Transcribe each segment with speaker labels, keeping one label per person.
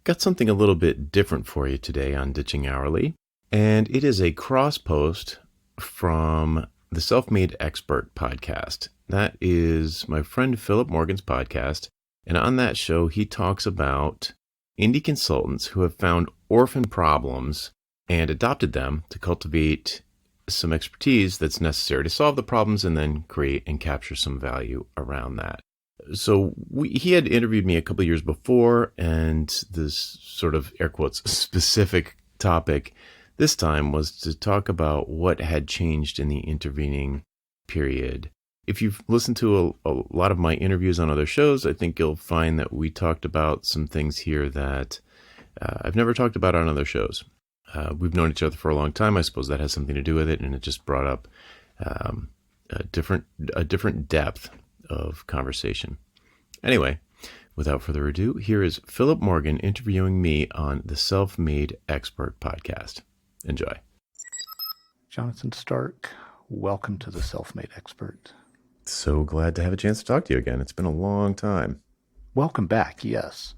Speaker 1: got something a little bit different for you today on Ditching Hourly, and it is a cross post from the Self-Made Expert podcast. That is my friend Philip Morgan's podcast, and on that show, he talks about indie consultants who have found orphan problems and adopted them to cultivate some expertise that's necessary to solve the problems and then create and capture some value around that. So he had interviewed me a couple of years before, and this sort of air quotes specific topic this time was to talk about what had changed in the intervening period. If you've listened to a lot of my interviews on other shows, I think you'll find that we talked about some things here that I've never talked about on other shows. We've known each other for a long time. I suppose that has something to do with it, and it just brought up a different depth of conversation. Anyway, without further ado, here is Philip Morgan interviewing me on the Self-Made Expert podcast. Enjoy.
Speaker 2: Jonathan Stark, welcome to the Self-Made Expert.
Speaker 1: So glad to have a chance to talk to you again. It's been a long time.
Speaker 2: Welcome back, yes.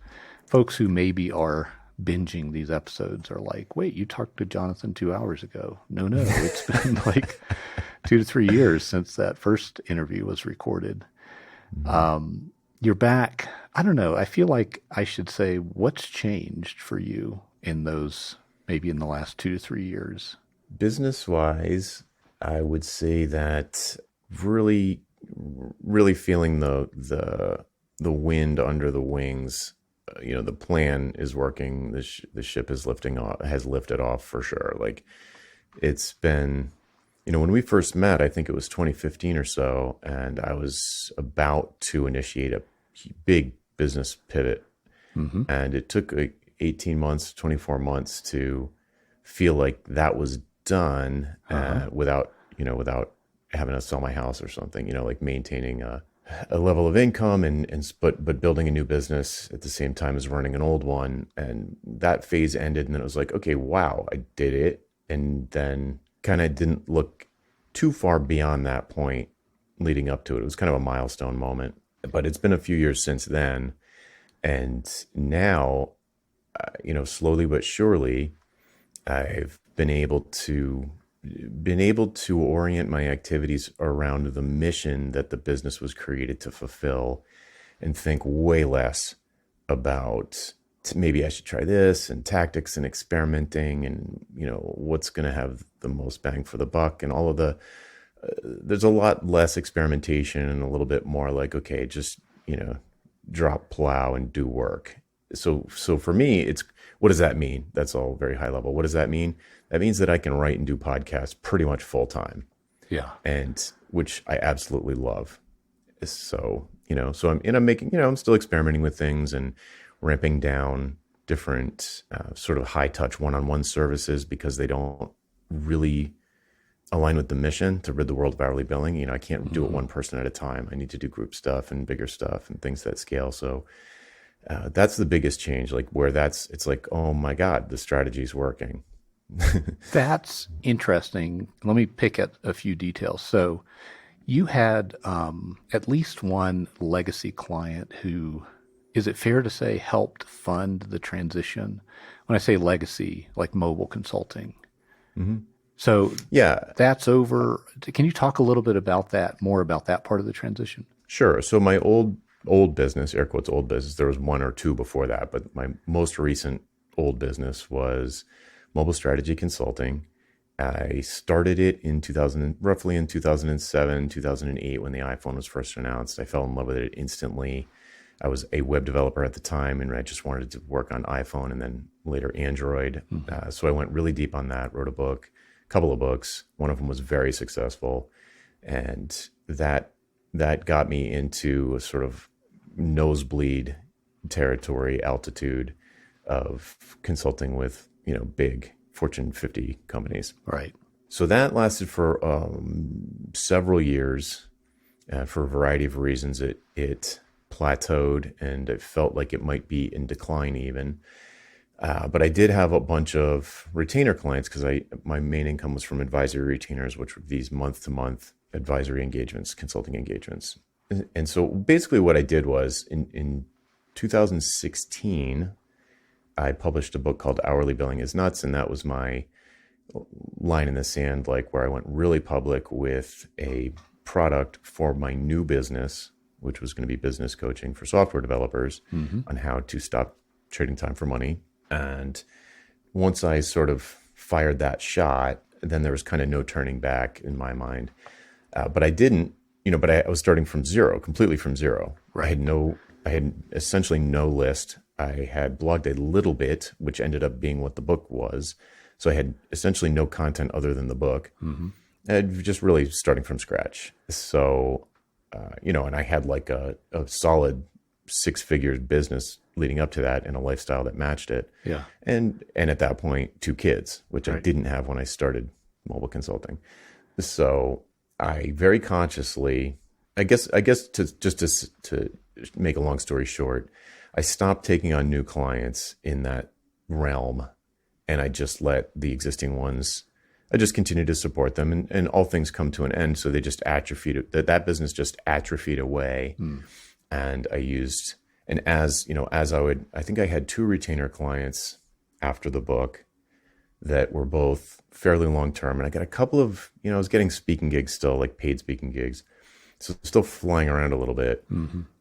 Speaker 2: Folks who maybe are binging these episodes are like, wait, you talked to Jonathan 2 hours ago. No, it's been like 2 to 3 years since that first interview was recorded. You're back. I don't know. I feel like I should say, what's changed for you in those, maybe in the last 2 to 3 years?
Speaker 1: Business-wise, I would say that really feeling the wind under the wings. The plan is working. The ship is has lifted off for sure. Like, it's been, when we first met, I think it was 2015 or so, and I was about to initiate a big business pivot. Mm-hmm. And it took 18 months, 24 months to feel like that was done, without having to sell my house or something, like maintaining a level of income but building a new business at the same time as running an old one. And that phase ended, and then it was like, okay, wow, I did it. And then kind of didn't look too far beyond that point leading up to it. It was kind of a milestone moment, but it's been a few years since then. And now, slowly but surely, I've been able to orient my activities around the mission that the business was created to fulfill, and think way less about maybe I should try this and tactics and experimenting and, what's going to have the most bang for the buck and all of there's a lot less experimentation and a little bit more like, okay, just, drop plow and do work. So for me, what does that mean? That's all very high level. What does that mean? That means that I can write and do podcasts pretty much full time. Yeah. And which I absolutely love. So, I'm making, I'm still experimenting with things and ramping down different sort of high touch one-on-one services because they don't really align with the mission to rid the world of hourly billing. I can't do it one person at a time. I need to do group stuff and bigger stuff and things that scale. So that's the biggest change, like where it's like, oh my God, the strategy's working.
Speaker 2: That's interesting. Let me pick at a few details. So you had at least one legacy client who, is it fair to say, helped fund the transition? When I say legacy, like mobile consulting. Mm-hmm. So yeah, that's over. Can you talk a little bit about that, more about that part of the transition?
Speaker 1: Sure. So my old business, air quotes old business, there was one or two before that, but my most recent old business was mobile strategy consulting. I started it roughly in 2007, 2008, when the iPhone was first announced. I fell in love with it instantly. I was a web developer at the time, and I just wanted to work on iPhone and then later Android. Mm-hmm. So I went really deep on that, wrote a couple of books. One of them was very successful. And that got me into a sort of nosebleed territory, altitude of consulting with, big Fortune 50 companies.
Speaker 2: Right.
Speaker 1: So that lasted for several years. For a variety of reasons, it plateaued, and it felt like it might be in decline even. But I did have a bunch of retainer clients because my main income was from advisory retainers, which were these month-to-month advisory engagements, consulting engagements. And so basically what I did was in 2016, I published a book called Hourly Billing is Nuts, and that was my line in the sand, like where I went really public with a product for my new business, which was going to be business coaching for software developers on how to stop trading time for money. And once I sort of fired that shot, then there was kind of no turning back in my mind. But I didn't, but I was starting from zero, completely from zero.
Speaker 2: Right.
Speaker 1: I had essentially no list. I had blogged a little bit, which ended up being what the book was. So I had essentially no content other than the book. And just really starting from scratch. So, and I had like a solid 6-figure business leading up to that and a lifestyle that matched it.
Speaker 2: Yeah.
Speaker 1: And at that point, 2 kids, which I
Speaker 2: Right.
Speaker 1: didn't have when I started mobile consulting. So I very consciously, I guess to make a long story short, I stopped taking on new clients in that realm, and I just let the existing ones, I just continued to support them, and all things come to an end. So they just atrophied, that business just atrophied away. And I used, and I think I had 2 retainer clients after the book that were both fairly long-term. And I got a couple of, I was getting speaking gigs still, like paid speaking gigs. So still flying around a little bit.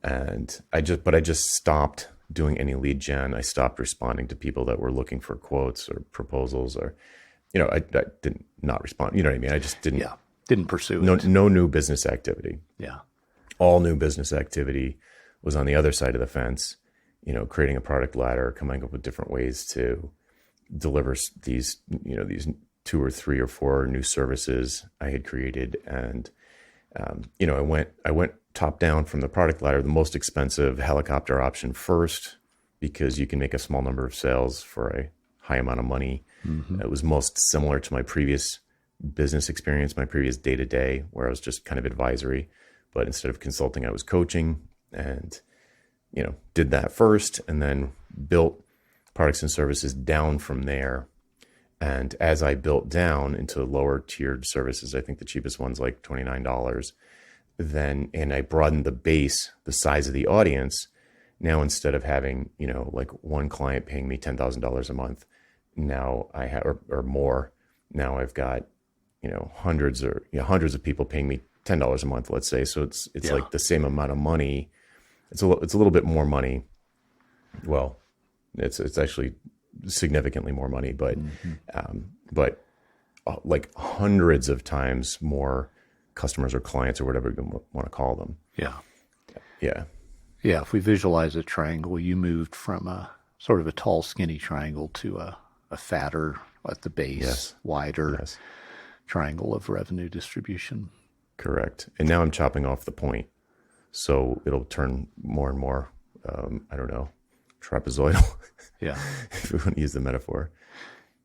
Speaker 1: And I just stopped doing any lead gen. I stopped responding to people that were looking for quotes or proposals, or, I didn't not respond. You know what I mean? I just didn't.
Speaker 2: Yeah. Didn't pursue
Speaker 1: No,
Speaker 2: it.
Speaker 1: no new business activity.
Speaker 2: Yeah.
Speaker 1: All new business activity was on the other side of the fence, creating a product ladder, coming up with different ways to deliver these 2 or 3 or 4 new services I had created. And, I went top down from the product ladder, the most expensive helicopter option first, because you can make a small number of sales for a high amount of money. It was most similar to my previous business experience, my previous day-to-day, where I was just kind of advisory, but instead of consulting, I was coaching, and, did that first, and then built products and services down from there. And as I built down into lower tiered services, I think the cheapest one's like $29, and I broadened the base, the size of the audience. Now, instead of having, like one client paying me $10,000 a month, now I have, or more, now I've got, hundreds of people paying me $10 a month, let's say. So it's like the same amount of money. It's a little bit more money. Well, it's actually significantly more money, but like hundreds of times more customers or clients or whatever you want to call them.
Speaker 2: Yeah.
Speaker 1: Yeah.
Speaker 2: Yeah. If we visualize a triangle, you moved from a sort of a tall, skinny triangle to a fatter at the base, wider triangle of revenue distribution.
Speaker 1: Correct. And now I'm chopping off the point. So it'll turn more and more, trapezoidal.
Speaker 2: Yeah.
Speaker 1: If we want to use the metaphor.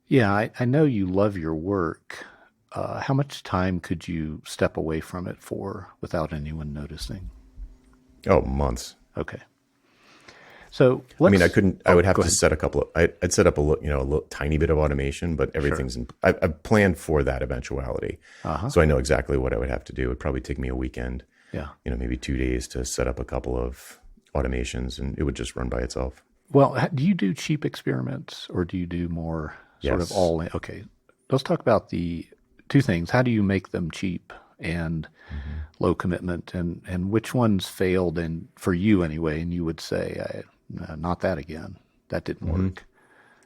Speaker 2: Yeah. I know you love your work. How much time could you step away from it for without anyone noticing?
Speaker 1: Oh, months.
Speaker 2: Okay. So
Speaker 1: I would have to set a couple of, I'd set up a little tiny bit of automation, but everything's I've planned for that eventuality. So I know exactly what I would have to do. It'd probably take me a weekend, maybe 2 days to set up a couple of automations, and it would just run by itself.
Speaker 2: Well, do you do cheap experiments, or do you do more sort of all in? Okay. Let's talk about the 2 things. How do you make them cheap and low commitment, and which ones failed, and for you anyway, and you would say, not that again. That didn't work.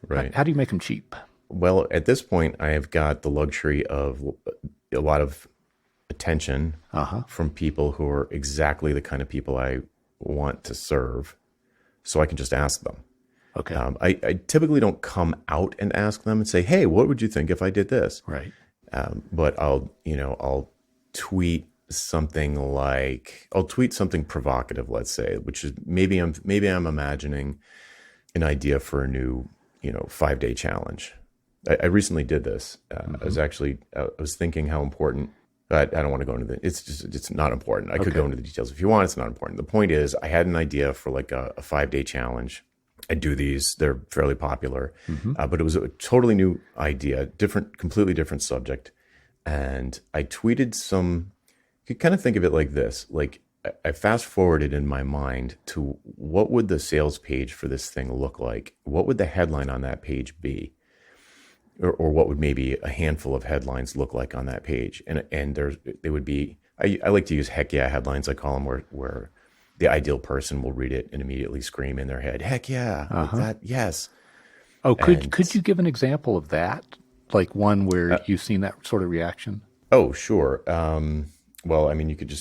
Speaker 1: Right.
Speaker 2: How do you make them cheap?
Speaker 1: Well, at this point, I have got the luxury of a lot of attention from people who are exactly the kind of people I want to serve, so I can just ask them.
Speaker 2: Okay.
Speaker 1: I typically don't come out and ask them and say, "Hey, what would you think if I did this?"
Speaker 2: Right.
Speaker 1: But I'll tweet something provocative, let's say, which is maybe I'm imagining an idea for a new 5-day challenge. I recently did this. I was thinking how important. I don't want to go into it's not important. I could go into the details if you want. It's not important. The point is, I had an idea for like a 5-day challenge. I do these; they're fairly popular, but it was a totally new idea, completely different subject, and I tweeted some. You could kind of think of it like this: like I fast forwarded in my mind to what would the sales page for this thing look like? What would the headline on that page be? Or what would maybe a handful of headlines look like on that page? And they would be, I like to use heck yeah headlines. I call them where the ideal person will read it and immediately scream in their head, heck yeah, like that, yes.
Speaker 2: Oh,
Speaker 1: And
Speaker 2: could you give an example of that? Like one where you've seen that sort of reaction?
Speaker 1: oh, sure. Well, I mean, you could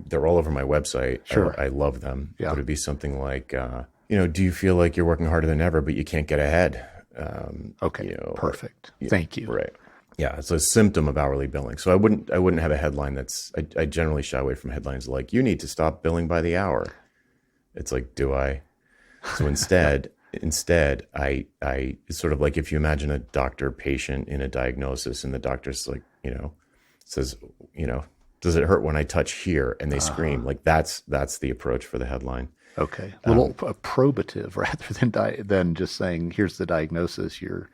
Speaker 1: they're all over my website.
Speaker 2: Sure.
Speaker 1: I love them.
Speaker 2: Yeah.
Speaker 1: But it'd be something like, do you feel like you're working harder than ever, but you can't get ahead?
Speaker 2: Okay. Perfect. Thank you.
Speaker 1: Right. Yeah. It's a symptom of hourly billing. So I wouldn't have a headline I generally shy away from headlines like, you need to stop billing by the hour. It's like, do I? So instead, I it's sort of like if you imagine a doctor patient in a diagnosis and the doctor's like, says, does it hurt when I touch here? And they scream. Like that's the approach for the headline.
Speaker 2: Okay. A little probative rather than just saying, here's the diagnosis. You're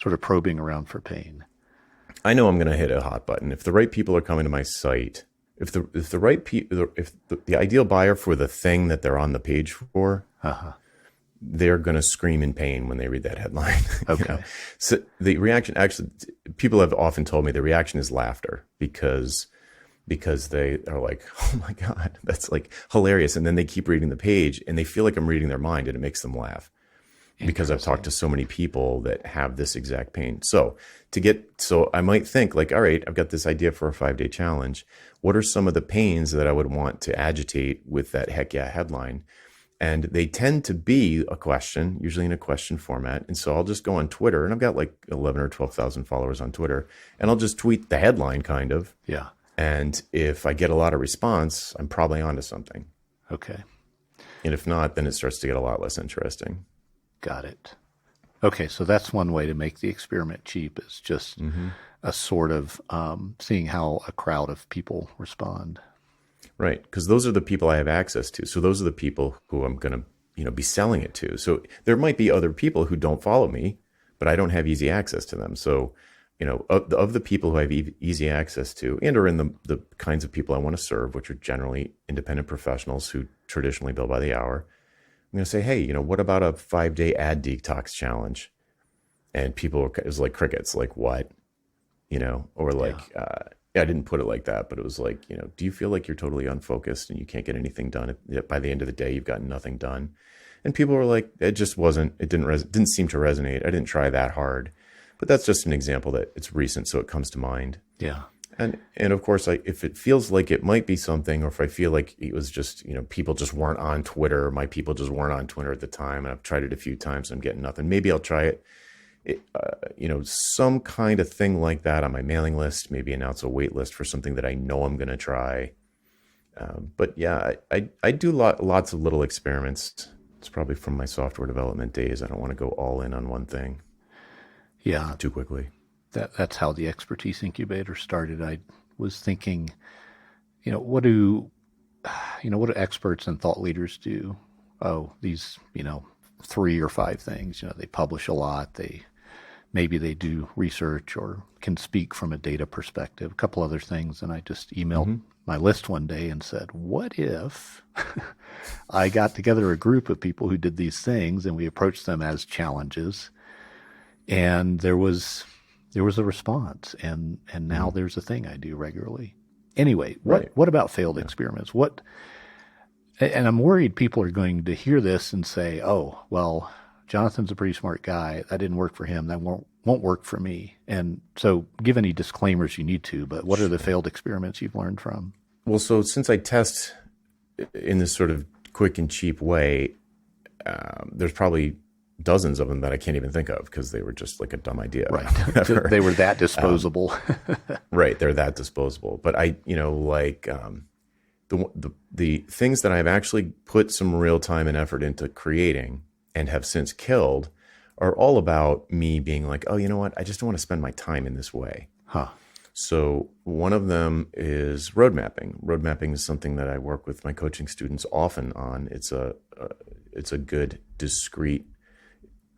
Speaker 2: sort of probing around for pain.
Speaker 1: I know I'm going to hit a hot button. If the right people are coming to my site, if the right people, if the ideal buyer for the thing that they're on the page for, they're going to scream in pain when they read that headline.
Speaker 2: Okay.
Speaker 1: So the reaction, actually, people have often told me the reaction is laughter because they are like, oh my God, that's like hilarious. And then they keep reading the page and they feel like I'm reading their mind and it makes them laugh because I've talked to so many people that have this exact pain. So I might think like, all right, I've got this idea for a 5-day challenge. What are some of the pains that I would want to agitate with that heck yeah headline? And they tend to be a question, usually in a question format. And so I'll just go on Twitter, and I've got like 11 or 12,000 followers on Twitter, and I'll just tweet the headline kind of.
Speaker 2: Yeah.
Speaker 1: And if I get a lot of response, I'm probably onto something.
Speaker 2: Okay.
Speaker 1: And if not, then it starts to get a lot less interesting.
Speaker 2: Got it. Okay, so that's one way to make the experiment cheap is just a sort of seeing how a crowd of people respond.
Speaker 1: Right, because those are the people I have access to. So those are the people who I'm going to, be selling it to. So there might be other people who don't follow me, but I don't have easy access to them. So, of the people who I have easy access to and are in the kinds of people I want to serve, which are generally independent professionals who traditionally bill by the hour, I'm going to say, hey, what about a 5-day ad detox challenge? And people, it was like crickets, like what? Or like, I didn't put it like that, but it was like, do you feel like you're totally unfocused and you can't get anything done? By the end of the day, you've got nothing done. And people were like, it didn't seem to resonate. I didn't try that hard. But that's just an example that it's recent, so it comes to mind.
Speaker 2: Yeah.
Speaker 1: And of course, if it feels like it might be something, or if I feel like it was just, people just weren't on Twitter, my people just weren't on Twitter at the time, and I've tried it a few times, I'm getting nothing. Maybe I'll try it. Some kind of thing like that on my mailing list, maybe announce a wait list for something that I know I'm going to try. But yeah, I do lots of little experiments. It's probably from my software development days. I don't want to go all in on one thing.
Speaker 2: Yeah.
Speaker 1: Too quickly.
Speaker 2: That's how the expertise incubator started. I was thinking, what do experts and thought leaders do? Oh, these, 3 or 5 things. They publish a lot. Maybe they do research or can speak from a data perspective, a couple other things. And I just emailed my list one day and said, what if I got together a group of people who did these things and we approached them as challenges? And there was a response, and now there's a thing I do regularly. Anyway, what about failed experiments? And I'm worried people are going to hear this and say, oh, well, Jonathan's a pretty smart guy. That didn't work for him. That won't work for me. And so give any disclaimers you need to, but what are the failed experiments you've learned from?
Speaker 1: Well, so since I test in this sort of quick and cheap way, there's probably dozens of them that I can't even think of because they were just like a dumb idea.
Speaker 2: Right. They were that disposable.
Speaker 1: Right. They're that disposable. But the things that I've actually put some real time and effort into creating and have since killed are all about me being like, oh, you know what? I just don't want to spend my time in this way.
Speaker 2: Huh.
Speaker 1: So one of them is road mapping. Road mapping is something that I work with my coaching students often on. It's a good, discrete,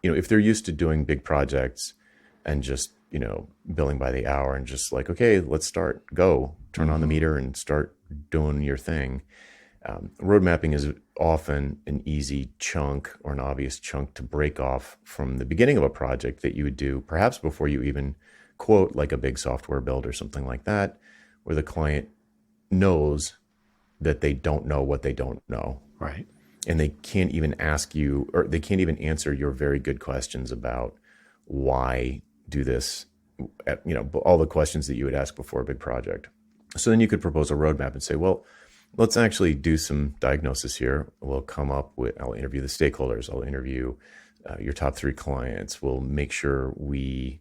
Speaker 1: if they're used to doing big projects and just, billing by the hour and just like, okay, let's start, go, turn on the meter and start doing your thing. Road mapping is often an easy chunk or an obvious chunk to break off from the beginning of a project that you would do, perhaps before you even quote like a big software build or something like that, where the client knows that they don't know what they don't know.
Speaker 2: Right.
Speaker 1: And they can't even ask you, or they can't even answer your very good questions about why do this, all the questions that you would ask before a big project. So then you could propose a roadmap and say, well, let's actually do some diagnosis here. We'll come up with, I'll interview the stakeholders. I'll interview your top 3 clients. We'll make sure we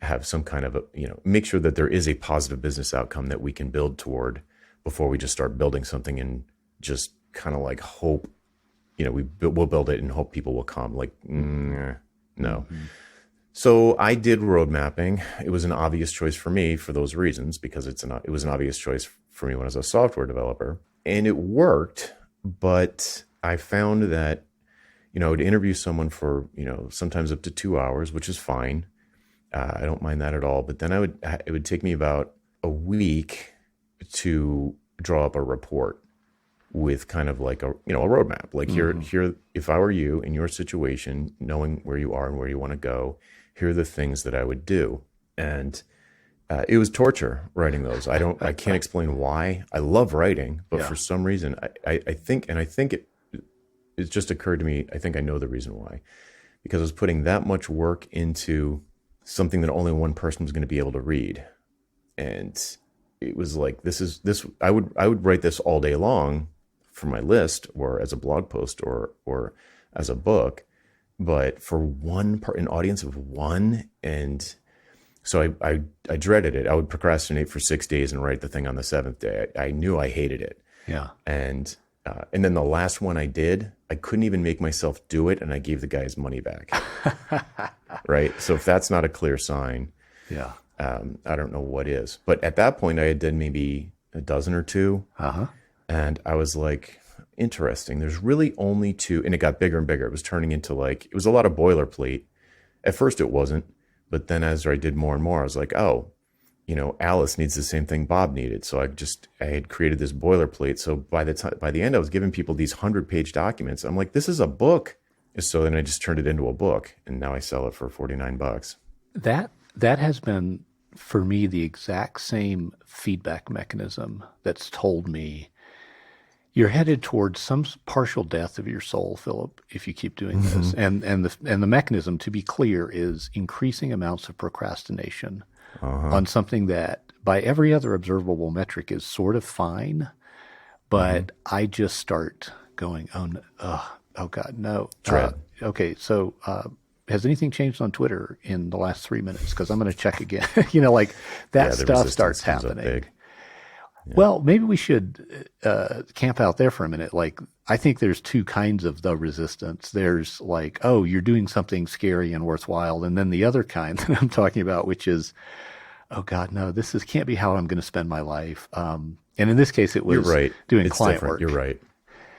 Speaker 1: have some kind of make sure that there is a positive business outcome that we can build toward before we just start building something and just kind of like hope, we'll build it and hope people will come. Like, no. Mm-hmm. So I did road mapping. It was an obvious choice for me for those reasons, because it was an obvious choice for me when I was a software developer, and it worked. But I found that, I would interview someone for, sometimes up to 2 hours, which is fine. I don't mind that at all. But then it would take me about a week to draw up a report with kind of like a roadmap. Like here, if I were you in your situation, knowing where you are and where you want to go, here are the things that I would do. And it was torture writing those. I can't explain why. I love writing, but for some reason, I think it just occurred to me, I think I know the reason why, because I was putting that much work into something that only one person was going to be able to read. And it was like, I would write this all day long for my list or as a blog post or as a book, but for an audience of one. And so I dreaded it. I would procrastinate for 6 days and write the thing on the 7th day. I knew I hated it.
Speaker 2: Yeah.
Speaker 1: And then the last one I did, I couldn't even make myself do it. And I gave the guy his money back. Right. So if that's not a clear sign,
Speaker 2: yeah,
Speaker 1: I don't know what is. But at that point I had done maybe a dozen or 2.
Speaker 2: Uh-huh.
Speaker 1: And I was like, interesting. There's really only 2. And it got bigger and bigger. It was turning into it was a lot of boilerplate. At first it wasn't. But then as I did more and more, I was like, oh, Alice needs the same thing Bob needed. So I had created this boilerplate. So by the end, I was giving people these 100-page documents. I'm like, this is a book. So then I just turned it into a book, and now I sell it for $49.
Speaker 2: That has been for me the exact same feedback mechanism that's told me you're headed towards some partial death of your soul, Philip, if you keep doing this. And the mechanism, to be clear, is increasing amounts of procrastination on something that by every other observable metric is sort of fine, but I just start going, oh God, no. Okay, so has anything changed on Twitter in the last 3 minutes? Because I'm going to check again. That stuff starts happening. Yeah. Well, maybe we should camp out there for a minute. I think there's 2 kinds of the resistance. There's you're doing something scary and worthwhile. And then the other kind that I'm talking about, which is, oh God, no, can't be how I'm going to spend my life. And in this case, it was doing client work.
Speaker 1: You're right.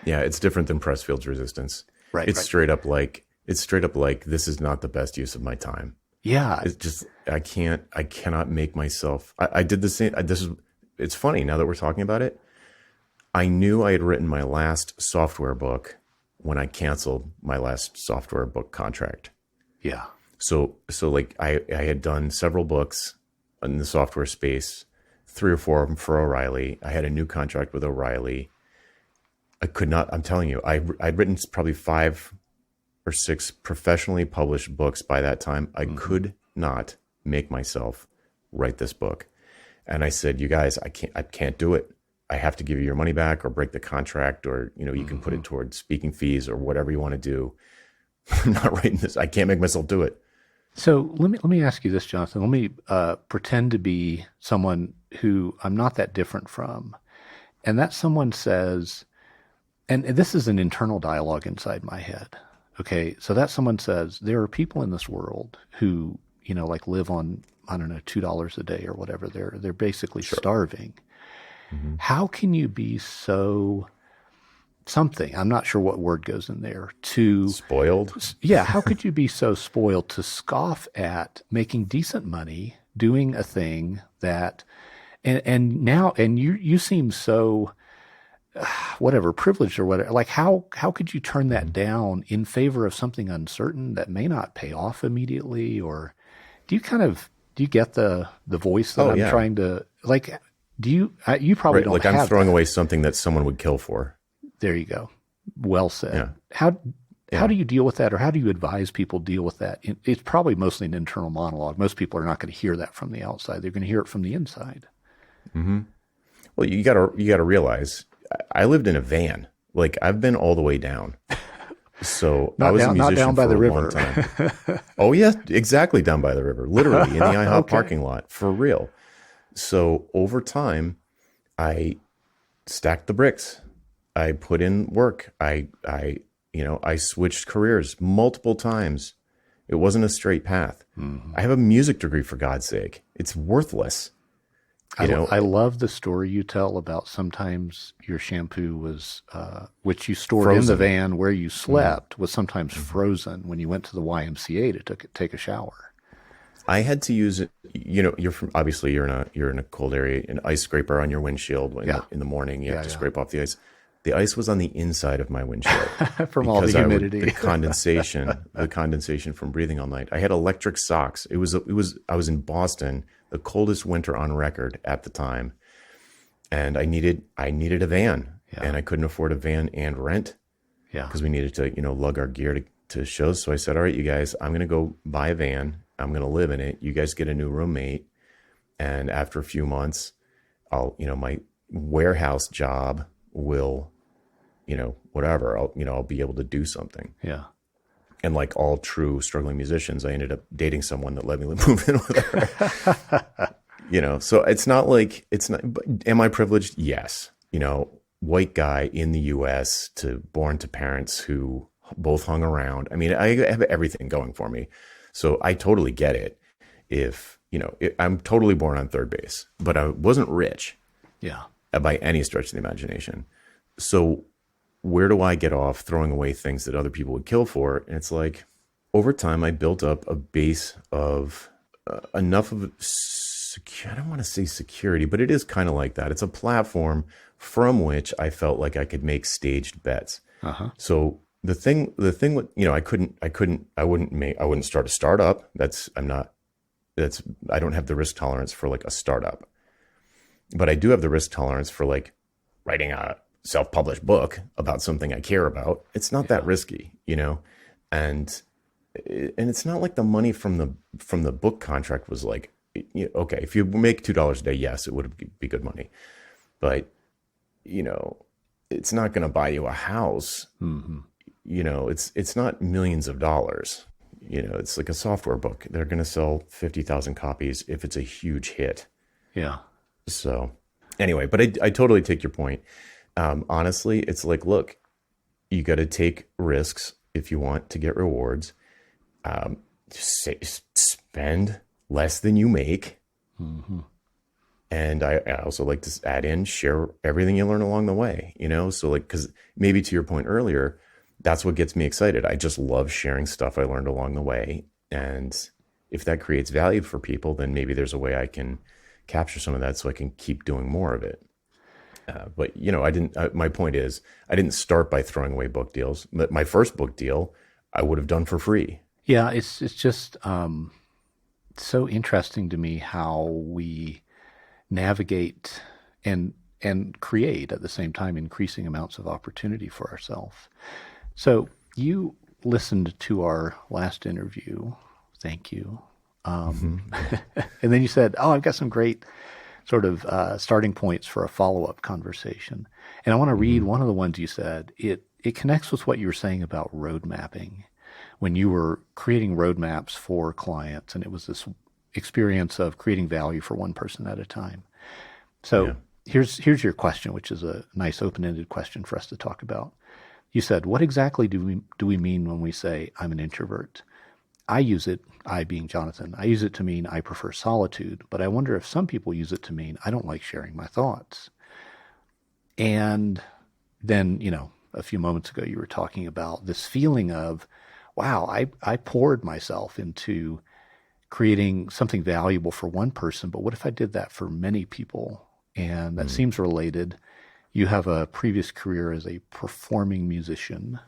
Speaker 1: Yeah, it's different than Pressfield's resistance.
Speaker 2: Right.
Speaker 1: It's straight up like, this is not the best use of my time.
Speaker 2: Yeah.
Speaker 1: It's just, I cannot make myself, I did the same. It's funny now that we're talking about it. I knew I had written my last software book when I canceled my last software book contract.
Speaker 2: Yeah.
Speaker 1: So I had done several books in the software space, 3 or 4 of them for O'Reilly. I had a new contract with O'Reilly. I could not, I'm telling you, I'd written probably 5 or 6 professionally published books by that time. I could not make myself write this book. And I said, you guys, I can't do it. I have to give you your money back or break the contract, or, you can put it towards speaking fees or whatever you want to do. I'm not writing this. I can't make myself do it.
Speaker 2: So let me ask you this, Jonathan. Let me pretend to be someone who I'm not that different from. And that someone says, and this is an internal dialogue inside my head. Okay. So that someone says, there are people in this world who, live on, I don't know, $2 a day or whatever. They're basically starving. Mm-hmm. How can you be so something? I'm not sure what word goes in there.
Speaker 1: Spoiled?
Speaker 2: Yeah. How could you be so spoiled to scoff at making decent money, doing a thing that, and you seem so whatever, privileged or whatever. Like how could you turn that down in favor of something uncertain that may not pay off immediately? Or do you get the voice that
Speaker 1: Oh
Speaker 2: I'm
Speaker 1: yeah,
Speaker 2: trying to like? You probably
Speaker 1: right.
Speaker 2: don't
Speaker 1: Like I'm
Speaker 2: have
Speaker 1: throwing
Speaker 2: that.
Speaker 1: away something that someone would kill for.
Speaker 2: There you go. Well
Speaker 1: Yeah,
Speaker 2: said. How
Speaker 1: yeah.
Speaker 2: do you deal with that, or how do you advise people deal with that? It's probably mostly an internal monologue. Most people are not going to hear that from the outside. They're going to hear it from the inside.
Speaker 1: Well, you gotta realize I lived in a van. Like I've been all the way down. So I was a
Speaker 2: Not down
Speaker 1: musician
Speaker 2: by
Speaker 1: for
Speaker 2: the
Speaker 1: a long
Speaker 2: river.
Speaker 1: time. Oh yeah, exactly down by the river, literally in the IHOP
Speaker 2: Okay.
Speaker 1: parking lot for real. So over time, I stacked the bricks. I put in work. I switched careers multiple times. It wasn't a straight path. I have a music degree for God's sake. It's worthless. You know,
Speaker 2: I love the story you tell about sometimes your shampoo was, which you stored in the
Speaker 1: frozen.
Speaker 2: van where you slept, was sometimes frozen when you went to the YMCA to take a shower.
Speaker 1: I had to use it. You know, obviously you're in a cold area. An ice scraper on your windshield
Speaker 2: Yeah.
Speaker 1: in the morning. You have to
Speaker 2: Yeah.
Speaker 1: scrape off the ice. The ice was on the inside of my windshield
Speaker 2: From all the
Speaker 1: because
Speaker 2: humidity.
Speaker 1: the condensation from breathing all night. I had electric socks. I was in Boston, the coldest winter on record at the time, and I needed a van,
Speaker 2: Yeah.
Speaker 1: and I couldn't afford a van and rent
Speaker 2: Yeah.
Speaker 1: because we needed to lug our gear to shows. So I said, all right, you guys, I'm gonna go buy a van. I'm gonna live in it. You guys get a new roommate, and after a few months, my warehouse job will whatever, I'll be able to do something.
Speaker 2: Yeah.
Speaker 1: And like all true struggling musicians, I ended up dating someone that let me move in with her. So it's not like but am I privileged? Yes. White guy in the US born to parents who both hung around. I mean, I have everything going for me. So I totally get it. I'm totally born on third base, but I wasn't rich
Speaker 2: Yeah.
Speaker 1: by any stretch of the imagination. So where do I get off throwing away things that other people would kill for? And it's like, over time, I built up a base of enough of I don't want to say security, but it is kind of like that. It's a platform from which I felt like I could make staged bets.
Speaker 2: Uh-huh.
Speaker 1: So the thing with, I wouldn't start a startup. I don't have the risk tolerance for like a startup, but I do have the risk tolerance for like writing a self-published book about something I care about. It's not that risky, and it's not like the money from the book contract was like, okay, if you make $2 a day, yes, it would be good money, but it's not going to buy you a house.
Speaker 2: Mm-hmm.
Speaker 1: It's not millions of dollars. It's like a software book. They're going to sell 50,000 copies if it's a huge hit.
Speaker 2: Yeah.
Speaker 1: So anyway, but I totally take your point. Honestly, it's like, look, you got to take risks if you want to get rewards. Spend less than you make.
Speaker 2: Mm-hmm.
Speaker 1: And I also like to add in, share everything you learn along the way, So like, because maybe to your point earlier, that's what gets me excited. I just love sharing stuff I learned along the way. And if that creates value for people, then maybe there's a way I can capture some of that so I can keep doing more of it. But I didn't. My point is, I didn't start by throwing away book deals. But my first book deal, I would have done for free.
Speaker 2: Yeah. It's just so interesting to me how we navigate and create at the same time increasing amounts of opportunity for ourselves. So you listened to our last interview. Thank you. And then you said, "Oh, I've got some great sort of starting points for a follow-up conversation." And I want to read one of the ones you said. It connects with what you were saying about road mapping when you were creating roadmaps for clients, and it was this experience of creating value for one person at a time. So here's your question, which is a nice open-ended question for us to talk about. You said, "What exactly do we mean when we say I'm an introvert?" I use it, I being Jonathan, I use it to mean I prefer solitude, but I wonder if some people use it to mean I don't like sharing my thoughts. And then, a few moments ago, you were talking about this feeling of, wow, I poured myself into creating something valuable for one person, but what if I did that for many people? And that seems related. you have a previous career as a performing musician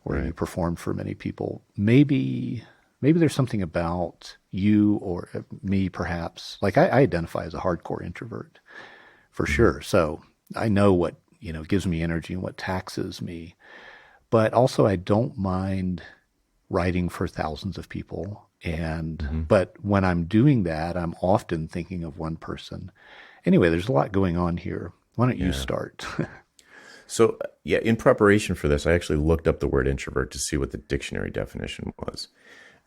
Speaker 2: where you
Speaker 1: Right.
Speaker 2: performed for many people. Maybe there's something about you or me, perhaps. Like I identify as a hardcore introvert for
Speaker 1: Hmm.
Speaker 2: sure. So I know what, gives me energy and what taxes me. But also I don't mind writing for thousands of people.
Speaker 1: Hmm.
Speaker 2: But when I'm doing that, I'm often thinking of one person. Anyway, there's a lot going on here. Why don't you
Speaker 1: Yeah.
Speaker 2: start?
Speaker 1: So, yeah, in preparation for this, I actually looked up the word introvert to see what the dictionary definition was.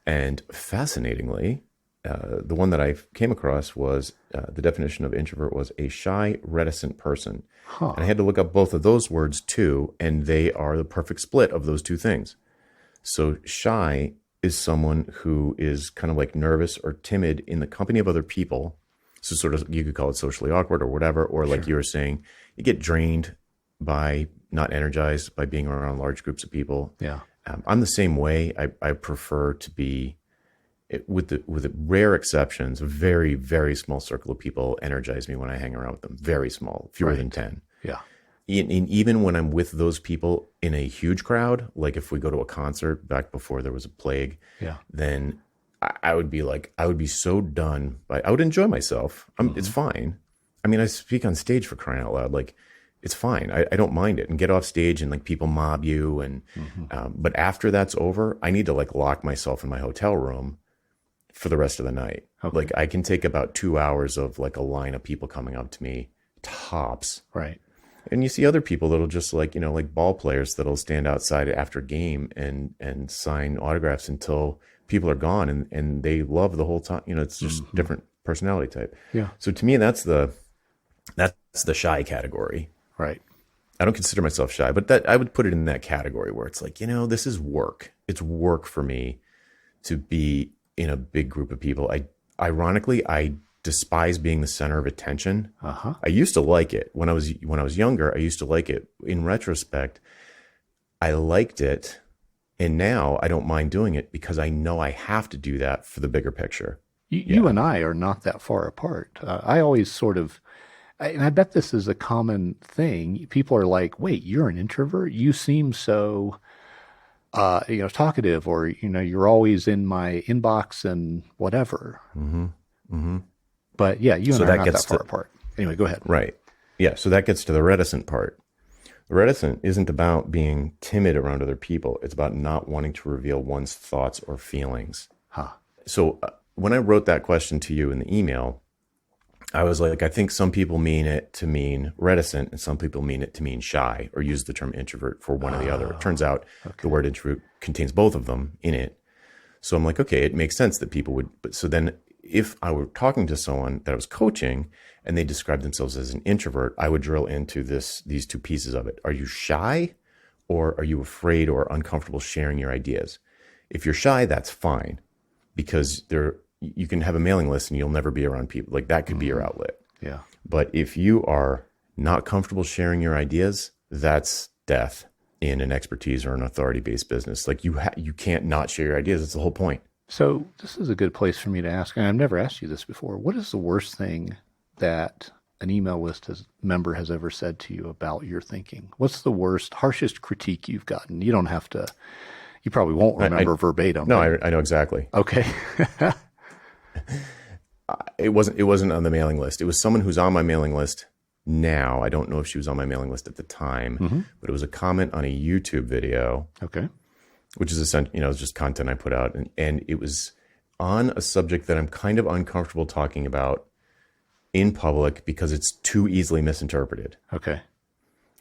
Speaker 1: And fascinatingly, the one that I came across was the definition of introvert was a shy, reticent person. And I
Speaker 2: Huh.
Speaker 1: had to look up both of those words too, and they are the perfect split of those two things. So, shy is someone who is kind of like nervous or timid in the company of other people. So, sort of, you could call it socially awkward or whatever, or like
Speaker 2: Sure.
Speaker 1: you were saying, you get drained by not energized by being around large groups of people.
Speaker 2: Yeah.
Speaker 1: I'm the same way. I prefer to be with the rare exceptions, a very, very small circle of people energize me when I hang around with them. Very small, fewer than
Speaker 2: Right.
Speaker 1: 10.
Speaker 2: Yeah.
Speaker 1: Even when I'm with those people in a huge crowd, like if we go to a concert back before there was a plague,
Speaker 2: Yeah.
Speaker 1: then I would be like, I would be so done. I would enjoy myself. It's
Speaker 2: Hmm.
Speaker 1: fine. I mean, I speak on stage for crying out loud. Like, it's fine. I don't mind it. And get off stage and like people mob you. And,
Speaker 2: Hmm.
Speaker 1: but after that's over, I need to like lock myself in my hotel room for the rest of the night.
Speaker 2: Okay.
Speaker 1: Like, I can take about 2 hours of like a line of people coming up to me, tops.
Speaker 2: Right.
Speaker 1: And you see other people that'll just like, like ball players that'll stand outside after a game and sign autographs until people are gone and they love the whole time. It's just
Speaker 2: Hmm.
Speaker 1: different personality type.
Speaker 2: Yeah.
Speaker 1: So to me, that's the shy category.
Speaker 2: Right.
Speaker 1: I don't consider myself shy, but that I would put it in that category where it's like, this is work. It's work for me to be in a big group of people. Ironically, I despise being the center of attention.
Speaker 2: Uh huh.
Speaker 1: I used to like it when I was younger. I used to like it. In retrospect, I liked it, and now I don't mind doing it because I know I have to do that for the bigger picture.
Speaker 2: You
Speaker 1: Yeah.
Speaker 2: and I are not that far apart. I always sort of, and I bet this is a common thing. People are like, "Wait, you're an introvert? You seem so, talkative, or you're always in my inbox and whatever."
Speaker 1: Mm-hmm. Mm-hmm.
Speaker 2: But yeah, you and
Speaker 1: So
Speaker 2: I are
Speaker 1: that
Speaker 2: not that
Speaker 1: gets
Speaker 2: far
Speaker 1: to
Speaker 2: apart. Anyway, go ahead.
Speaker 1: right. Yeah. So that gets to the reticent part. The reticent isn't about being timid around other people. It's about not wanting to reveal one's thoughts or feelings.
Speaker 2: Huh.
Speaker 1: So when I wrote that question to you in the email, I was like, I think some people mean it to mean reticent and some people mean it to mean shy or use the term introvert for one or the other. It turns out the
Speaker 2: Okay.
Speaker 1: word introvert contains both of them in it. So I'm like, okay, it makes sense that people would, but so then if I were talking to someone that I was coaching and they described themselves as an introvert, I would drill into these two pieces of it. Are you shy or are you afraid or uncomfortable sharing your ideas? If you're shy, that's fine because you can have a mailing list and you'll never be around people. Like that could be your
Speaker 2: Hmm.
Speaker 1: outlet.
Speaker 2: Yeah.
Speaker 1: But if you are not comfortable sharing your ideas, that's death in an expertise or an authority-based business. Like you can't not share your ideas. That's the whole point.
Speaker 2: So this is a good place for me to ask, and I've never asked you this before. What is the worst thing that an email list member has ever said to you about your thinking? What's the worst, harshest critique you've gotten? You don't have to. You probably won't
Speaker 1: I
Speaker 2: remember verbatim,
Speaker 1: no,
Speaker 2: but
Speaker 1: I know exactly.
Speaker 2: okay.
Speaker 1: It wasn't on the mailing list. It was someone who's on my mailing list now. I don't know if she was on my mailing list at the time,
Speaker 2: Hmm.
Speaker 1: but it was a comment on a YouTube video,
Speaker 2: Okay.
Speaker 1: which is essentially, it's just content I put out. And it was on a subject that I'm kind of uncomfortable talking about in public because it's too easily misinterpreted,
Speaker 2: Okay.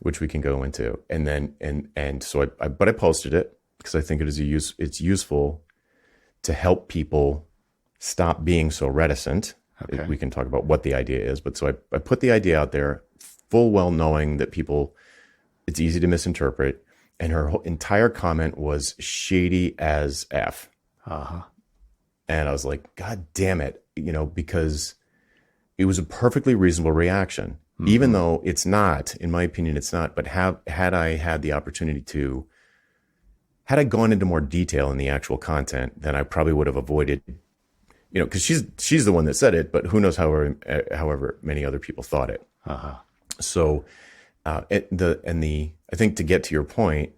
Speaker 1: which we can go into. And then, and so but I posted it because I think it's useful to help people stop being so reticent.
Speaker 2: Okay.
Speaker 1: We can talk about what the idea is, but so I put the idea out there full well knowing that it's easy to misinterpret. And her whole entire comment was shady as F.
Speaker 2: Uh-huh.
Speaker 1: And I was like, God damn it, because it was a perfectly reasonable reaction, even though it's not, in my opinion, it's not. But had I had the opportunity had I gone into more detail in the actual content, then I probably would have avoided, because she's the one that said it, but who knows however many other people thought it.
Speaker 2: Uh-huh.
Speaker 1: So I think to get to your point,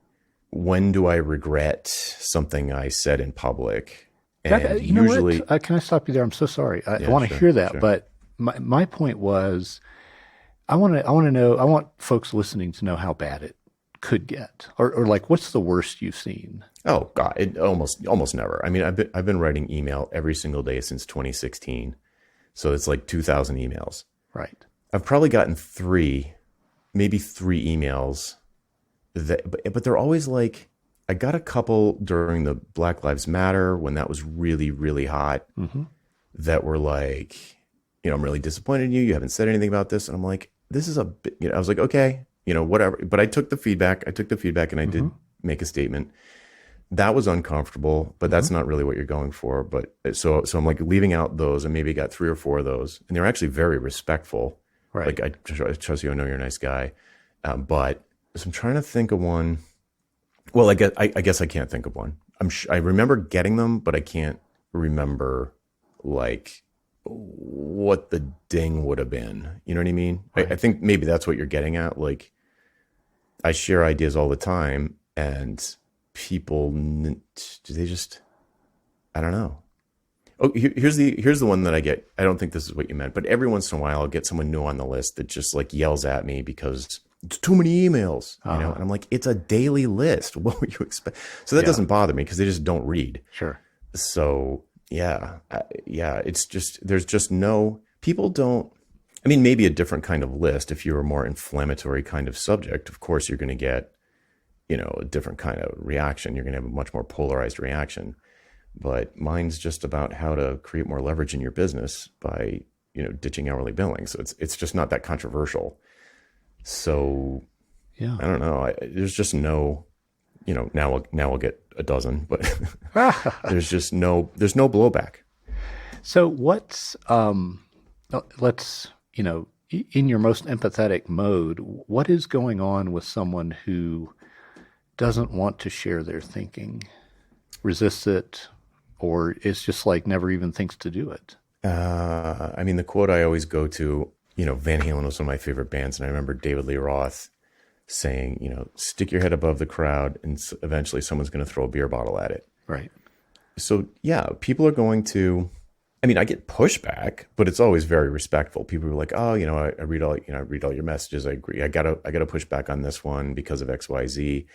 Speaker 1: when do I regret something I said in public? And
Speaker 2: You know what?
Speaker 1: usually,
Speaker 2: Can I stop you there? I'm so sorry. I
Speaker 1: yeah,
Speaker 2: want to
Speaker 1: sure,
Speaker 2: hear that,
Speaker 1: sure.
Speaker 2: but my point was, I want folks listening to know how bad it could get, or like, what's the worst you've seen?
Speaker 1: Oh God, it almost never. I mean, I've been writing email every single day since 2016, so it's like 2,000 emails.
Speaker 2: Right.
Speaker 1: I've probably gotten maybe three emails but they're always like, I got a couple during the Black Lives Matter when that was really, really hot
Speaker 2: Mm-hmm.
Speaker 1: that were like, I'm really disappointed in you. You haven't said anything about this. And I'm like, this is a bit, I was like, okay, whatever. But I took the feedback. And I
Speaker 2: Mm-hmm.
Speaker 1: did make a statement. That was uncomfortable, but
Speaker 2: Mm-hmm.
Speaker 1: that's not really what you're going for. But so I'm like leaving out those, and maybe got three or four of those. And they're actually very respectful.
Speaker 2: Right.
Speaker 1: Like, I trust you. I know you're a nice guy. But so I'm trying to think of one. Well, I guess I can't think of one. I remember getting them, but I can't remember like what the ding would have been. You know what I mean? I
Speaker 2: Right.
Speaker 1: think maybe that's what you're getting at. Like, I share ideas all the time, and people do they just, I don't know. Oh, here's the one that I get. I don't think this is what you meant, but every once in a while I'll get someone new on the list that just like yells at me because it's too many emails,
Speaker 2: Uh-huh.
Speaker 1: and I'm like, it's a daily list. What would you expect? So that
Speaker 2: Yeah.
Speaker 1: doesn't bother me because they just don't read.
Speaker 2: Sure.
Speaker 1: So yeah, it's just, there's just no, people don't, I mean, maybe a different kind of list. If you're a more inflammatory kind of subject, of course you're going to get, a different kind of reaction. You're going to have a much more polarized reaction. But mine's just about how to create more leverage in your business by, ditching hourly billing. So it's just not that controversial. So
Speaker 2: Yeah.
Speaker 1: I don't know. There's just no, now we'll get a dozen, but there's no blowback.
Speaker 2: So let's, in your most empathetic mode, what is going on with someone who doesn't want to share their thinking, resists it, or is just like never even thinks to do it?
Speaker 1: I mean, the quote I always go to, Van Halen was one of my favorite bands, and I remember David Lee Roth saying, stick your head above the crowd, and eventually someone's going to throw a beer bottle at it.
Speaker 2: Right.
Speaker 1: So yeah, people are going to. I mean, I get pushback, but it's always very respectful. People are like, "Oh, I read all your messages. I agree. I gotta push back on this one because of X, Y, Z."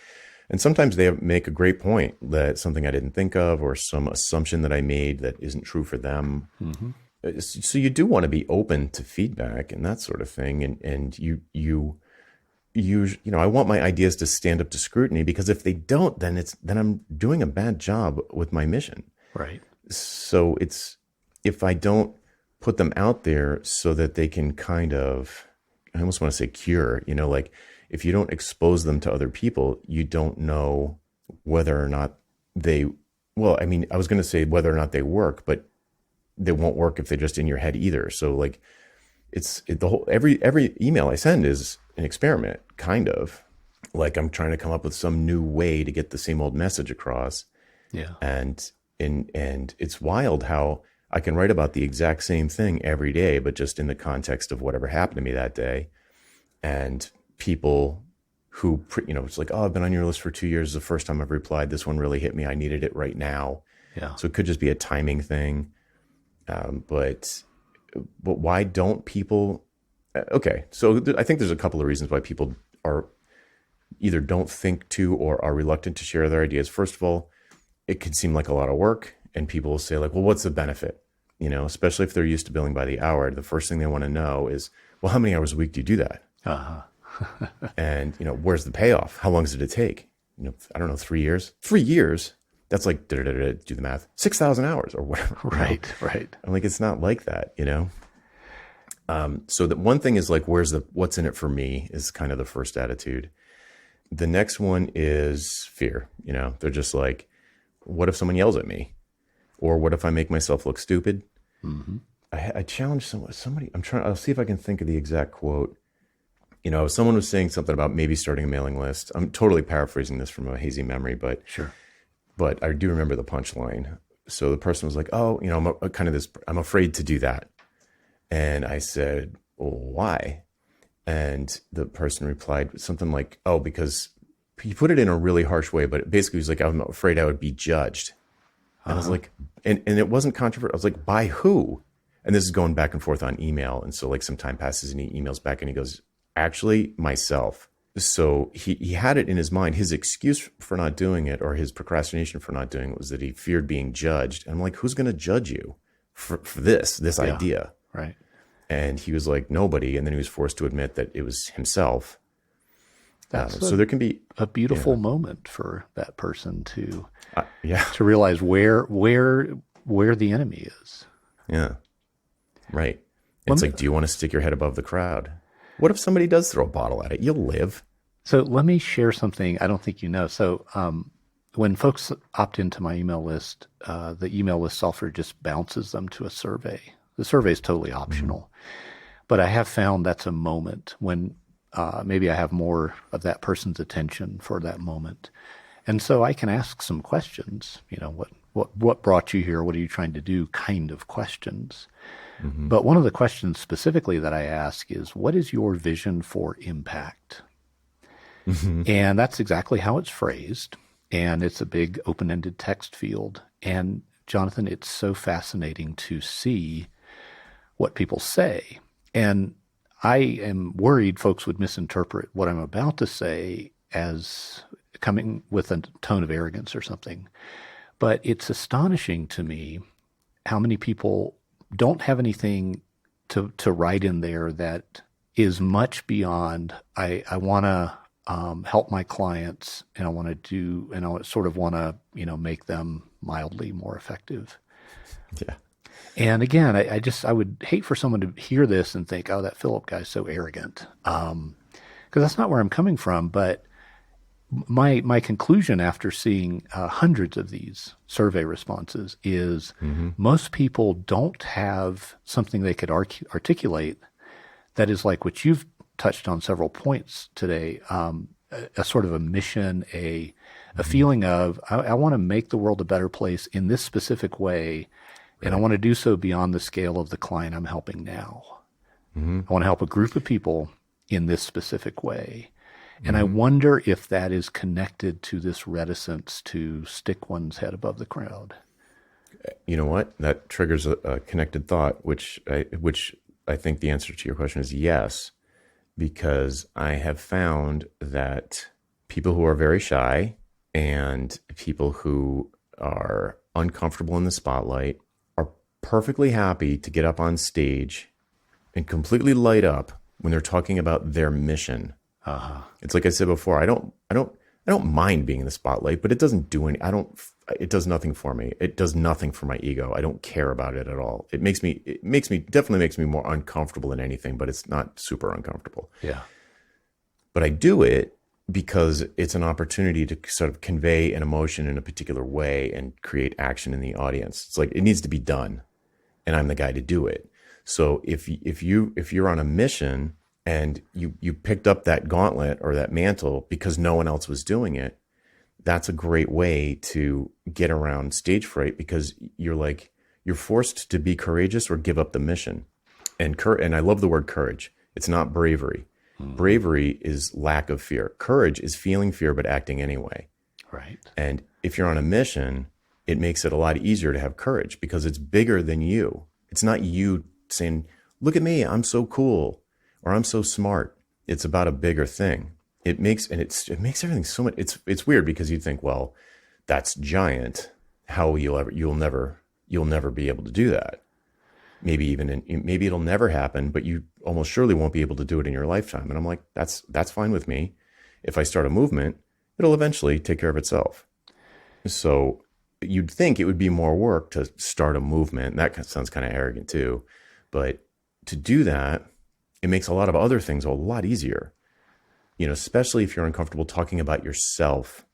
Speaker 1: And sometimes they make a great point that something I didn't think of, or some assumption that I made that isn't true for them.
Speaker 2: Mm-hmm.
Speaker 1: So you do want to be open to feedback and that sort of thing. And I want my ideas to stand up to scrutiny, because if they don't, then I'm doing a bad job with my mission.
Speaker 2: Right.
Speaker 1: So if I don't put them out there so that they can kind of, I almost want to say cure, like, if you don't expose them to other people, you don't know whether or not I mean, I was going to say whether or not they work, but they won't work if they're just in your head either. So like, the whole, every email I send is an experiment, kind of like I'm trying to come up with some new way to get the same old message across.
Speaker 2: Yeah.
Speaker 1: And it's wild how I can write about the exact same thing every day, but just in the context of whatever happened to me that day. And people who, it's like, oh, I've been on your list for 2 years. The first time I've replied, this one really hit me. I needed it right now.
Speaker 2: Yeah.
Speaker 1: So it could just be a timing thing. But why don't people? Okay, so I think there's a couple of reasons why people are either don't think to or are reluctant to share their ideas. First of all, it could seem like a lot of work, and people will say like, well, what's the benefit? Especially if they're used to billing by the hour. The first thing they want to know is, well, how many hours a week do you do that?
Speaker 2: Uh-huh.
Speaker 1: And, where's the payoff? How long did it take? I don't know, 3 years? 3 years? That's like, do the math, 6,000 hours or whatever.
Speaker 2: Right. Right.
Speaker 1: I'm like, it's not like that, So the one thing is like, what's in it for me is kind of the first attitude. The next one is fear. They're just like, what if someone yells at me? Or what if I make myself look stupid?
Speaker 2: Mm-hmm.
Speaker 1: I challenged somebody. I'll see if I can think of the exact quote. Someone was saying something about maybe starting a mailing list. I'm totally paraphrasing this from a hazy memory, but
Speaker 2: Sure.
Speaker 1: But I do remember the punchline. So the person was like, oh, I'm afraid to do that. And I said, well, why? And the person replied something like, oh, because he put it in a really harsh way, but basically he was like, I'm afraid I would be judged. And I was like, and it wasn't controversial. I was like, by who? And this is going back and forth on email. And so like some time passes and he emails back and he goes, actually myself. So he had it in his mind. His excuse for not doing it, or his procrastination for not doing it, was that he feared being judged. And I'm like, who's going to judge you for this idea?
Speaker 2: Right.
Speaker 1: And he was like, nobody. And then he was forced to admit that it was himself.
Speaker 2: That's
Speaker 1: So there can be
Speaker 2: a beautiful moment for that person to
Speaker 1: yeah.
Speaker 2: to realize where the enemy is.
Speaker 1: Yeah. Right. It's like, do you want to stick your head above the crowd? What if somebody does throw a bottle at it? You'll live.
Speaker 2: So let me share something I don't think you know. So when folks opt into my email list, the email list software just bounces them to a survey. The survey is totally optional. But I have found that's a moment when maybe I have more of that person's attention for that moment. And so I can ask some questions, what brought you here? What are you trying to do? Kind of questions. But one of the questions specifically that I ask is, what is your vision for impact? And that's exactly how it's phrased. And it's a big open-ended text field. And Jonathan, it's so fascinating to see what people say. And I am worried folks would misinterpret what I'm about to say as coming with a tone of arrogance or something. But it's astonishing to me how many people don't have anything to write in there that is much beyond, I want to help my clients, and I want to sort of want to, make them mildly more effective.
Speaker 1: Yeah.
Speaker 2: And again, I would hate for someone to hear this and think, oh, that Philip guy's so arrogant. Because that's not where I'm coming from. But my conclusion after seeing hundreds of these survey responses is most people don't have something they could articulate that is like what you've touched on several points today, a sort of a mission, a feeling of, I want to make the world a better place in this specific way. And I want to do so beyond the scale of the client I'm helping now. I want to help a group of people in this specific way. And I wonder if that is connected to this reticence to stick one's head above the crowd.
Speaker 1: You know what? That triggers a connected thought, which I think the answer to your question is yes, because I have found that people who are very shy and people who are uncomfortable in the spotlight are perfectly happy to get up on stage and completely light up when they're talking about their mission. It's like I said before, I don't mind being in the spotlight, but it doesn't do it does nothing for me. It does nothing for my ego. I don't care about it at all. It definitely makes me more uncomfortable than anything, but it's not super uncomfortable.
Speaker 2: Yeah.
Speaker 1: But I do it because it's an opportunity to sort of convey an emotion in a particular way and create action in the audience. It's like, it needs to be done, and I'm the guy to do it. So if you're on a mission and you picked up that gauntlet or that mantle because no one else was doing it, that's a great way to get around stage fright, because you're forced to be courageous or give up the mission. And I love the word courage. It's not bravery. Bravery is lack of fear. Courage is feeling fear but acting anyway.
Speaker 2: Right.
Speaker 1: And if you're on a mission, it makes it a lot easier to have courage because it's bigger than you. It's not you saying, look at me, I'm so cool, or I'm so smart. It's about a bigger thing. It makes everything so much. It's weird because you think, well, that's giant. How you'll never be able to do that. Maybe it'll never happen, but you almost surely won't be able to do it in your lifetime. And I'm like, that's fine with me. If I start a movement, it'll eventually take care of itself. So you'd think it would be more work to start a movement. That sounds kind of arrogant too, but to do that, it makes a lot of other things a lot easier. Especially if you're uncomfortable talking about yourself,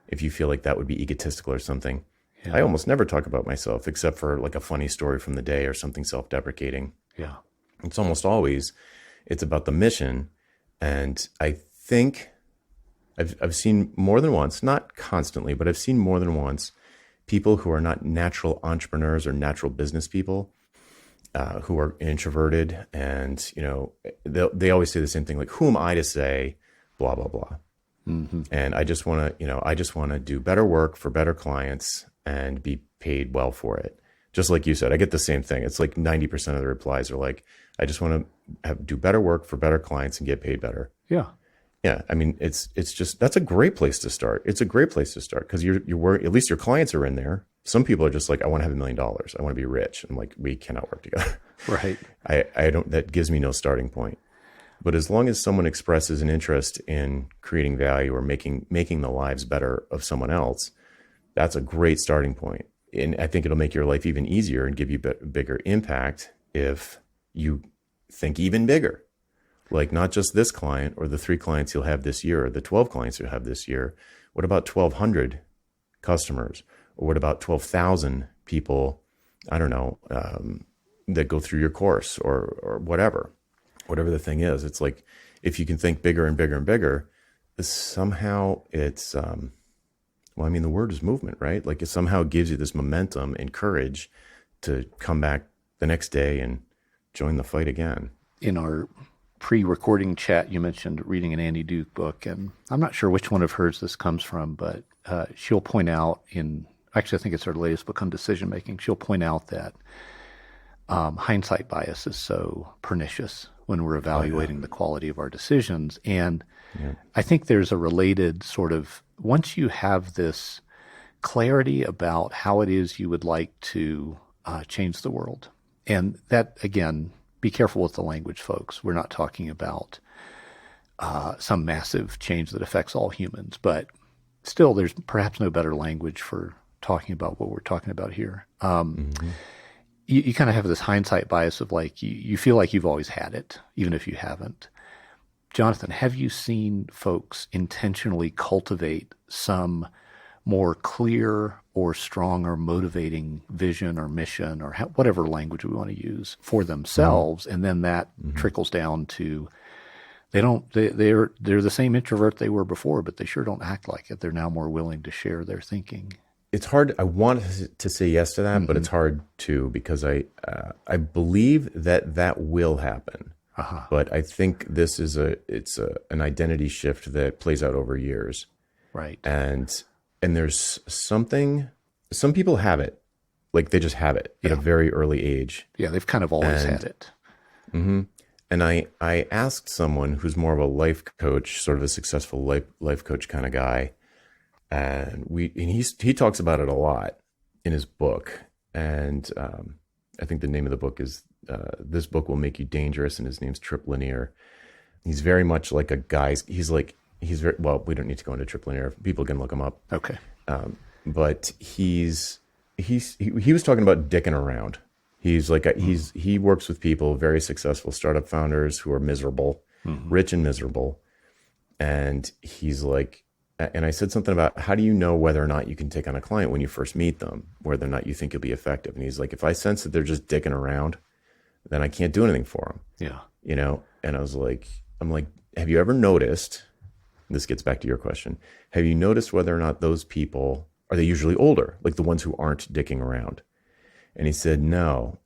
Speaker 1: if you feel like that would be egotistical or something. Yeah. I almost never talk about myself except for like a funny story from the day or something self-deprecating.
Speaker 2: Yeah.
Speaker 1: It's almost always, it's about the mission. And I think I've seen more than once, not constantly, but I've seen more than once people who are not natural entrepreneurs or natural business people. who are introverted, and they always say the same thing, like, who am I to say blah blah blah. And I just want to do better work for better clients and be paid well for it. Just like you said, I get the same thing. It's like 90% of the replies are like, I just want to do better work for better clients and get paid better.
Speaker 2: Yeah.
Speaker 1: Yeah, I mean, it's just, that's a great place to start. It's a great place to start because you're worried, at least your clients are in there. Some people are just like, I want to have $1 million. I want to be rich. I'm like, we cannot work together.
Speaker 2: Right.
Speaker 1: I don't. That gives me no starting point. But as long as someone expresses an interest in creating value or making the lives better of someone else, that's a great starting point. And I think it'll make your life even easier and give you bigger impact if you think even bigger. Like not just this client or the 3 clients you'll have this year or the 12 clients you'll have this year. What about 1,200 customers? Or what about 12,000 people, I don't know, that go through your course or whatever the thing is. It's like, if you can think bigger and bigger and bigger, somehow it's, well, I mean, the word is movement, right? Like it somehow gives you this momentum and courage to come back the next day and join the fight again.
Speaker 2: In our pre-recording chat, you mentioned reading an Annie Duke book, and I'm not sure which one of hers this comes from, but she'll point out actually, I think it's her latest book on decision making. She'll point out that hindsight bias is so pernicious when we're evaluating the quality of our decisions. And I think there's a related sort of, once you have this clarity about how it is you would like to change the world, and that, again, be careful with the language, folks. We're not talking about some massive change that affects all humans, but still there's perhaps no better language for talking about what we're talking about here. You kind of have this hindsight bias of like, you feel like you've always had it, even if you haven't. Jonathan, have you seen folks intentionally cultivate some more clear or strong or motivating vision or mission or whatever language we want to use for themselves, and then that trickles down to they're the same introvert they were before, but they sure don't act like it. They're now more willing to share their thinking.
Speaker 1: It's hard. I want to say yes to that, but it's hard too, because I believe that will happen. But I think this is an identity shift that plays out over years.
Speaker 2: Right.
Speaker 1: And there's something, some people have it, like they just have it at a very early age.
Speaker 2: Yeah, they've kind of always had it.
Speaker 1: And I asked someone who's more of a life coach, sort of a successful life coach kind of guy, and he talks about it a lot in his book. And I think the name of the book is This Book Will Make You Dangerous, and his name's Trip Linear. He's very much like a guy. He's very well. We don't need to go into Trip Linear. People can look him up.
Speaker 2: Okay.
Speaker 1: But he was talking about dicking around. He's like he works with people, very successful startup founders who are miserable, rich and miserable. And he's like, and I said something about, how do you know whether or not you can take on a client when you first meet them, whether or not you think you'll be effective? And he's like, if I sense that they're just dicking around, then I can't do anything for them.
Speaker 2: Yeah.
Speaker 1: And I'm like, have you ever noticed, this gets back to your question, have you noticed whether or not those people, are they usually older, like the ones who aren't dicking around? And he said, no.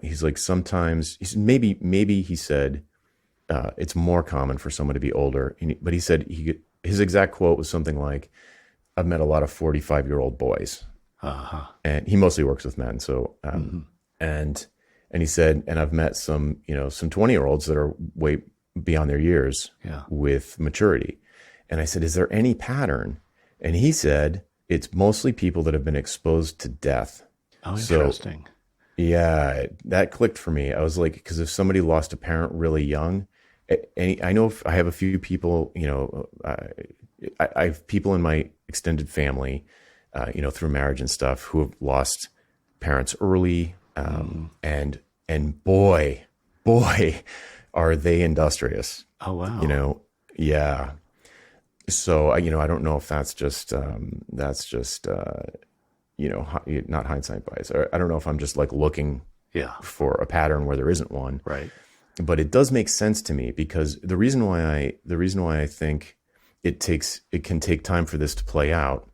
Speaker 1: He's like, sometimes, he said, maybe he said, it's more common for someone to be older. But he said, his exact quote was something like, I've met a lot of 45-year-old boys. And he mostly works with men. So, and he said, and I've met some 20-year-olds that are way beyond their years with maturity. And I said, is there any pattern? And he said, it's mostly people that have been exposed to death.
Speaker 2: Oh, interesting.
Speaker 1: So, yeah, that clicked for me. I was like, because if somebody lost a parent really young, I know I have a few people, I have people in my extended family, through marriage and stuff, who have lost parents early, and boy, are they industrious.
Speaker 2: Oh, wow.
Speaker 1: Yeah. So, I don't know if that's just not hindsight bias. I don't know if I'm just like looking for a pattern where there isn't one.
Speaker 2: Right.
Speaker 1: But it does make sense to me, because the reason why I think it can take time for this to play out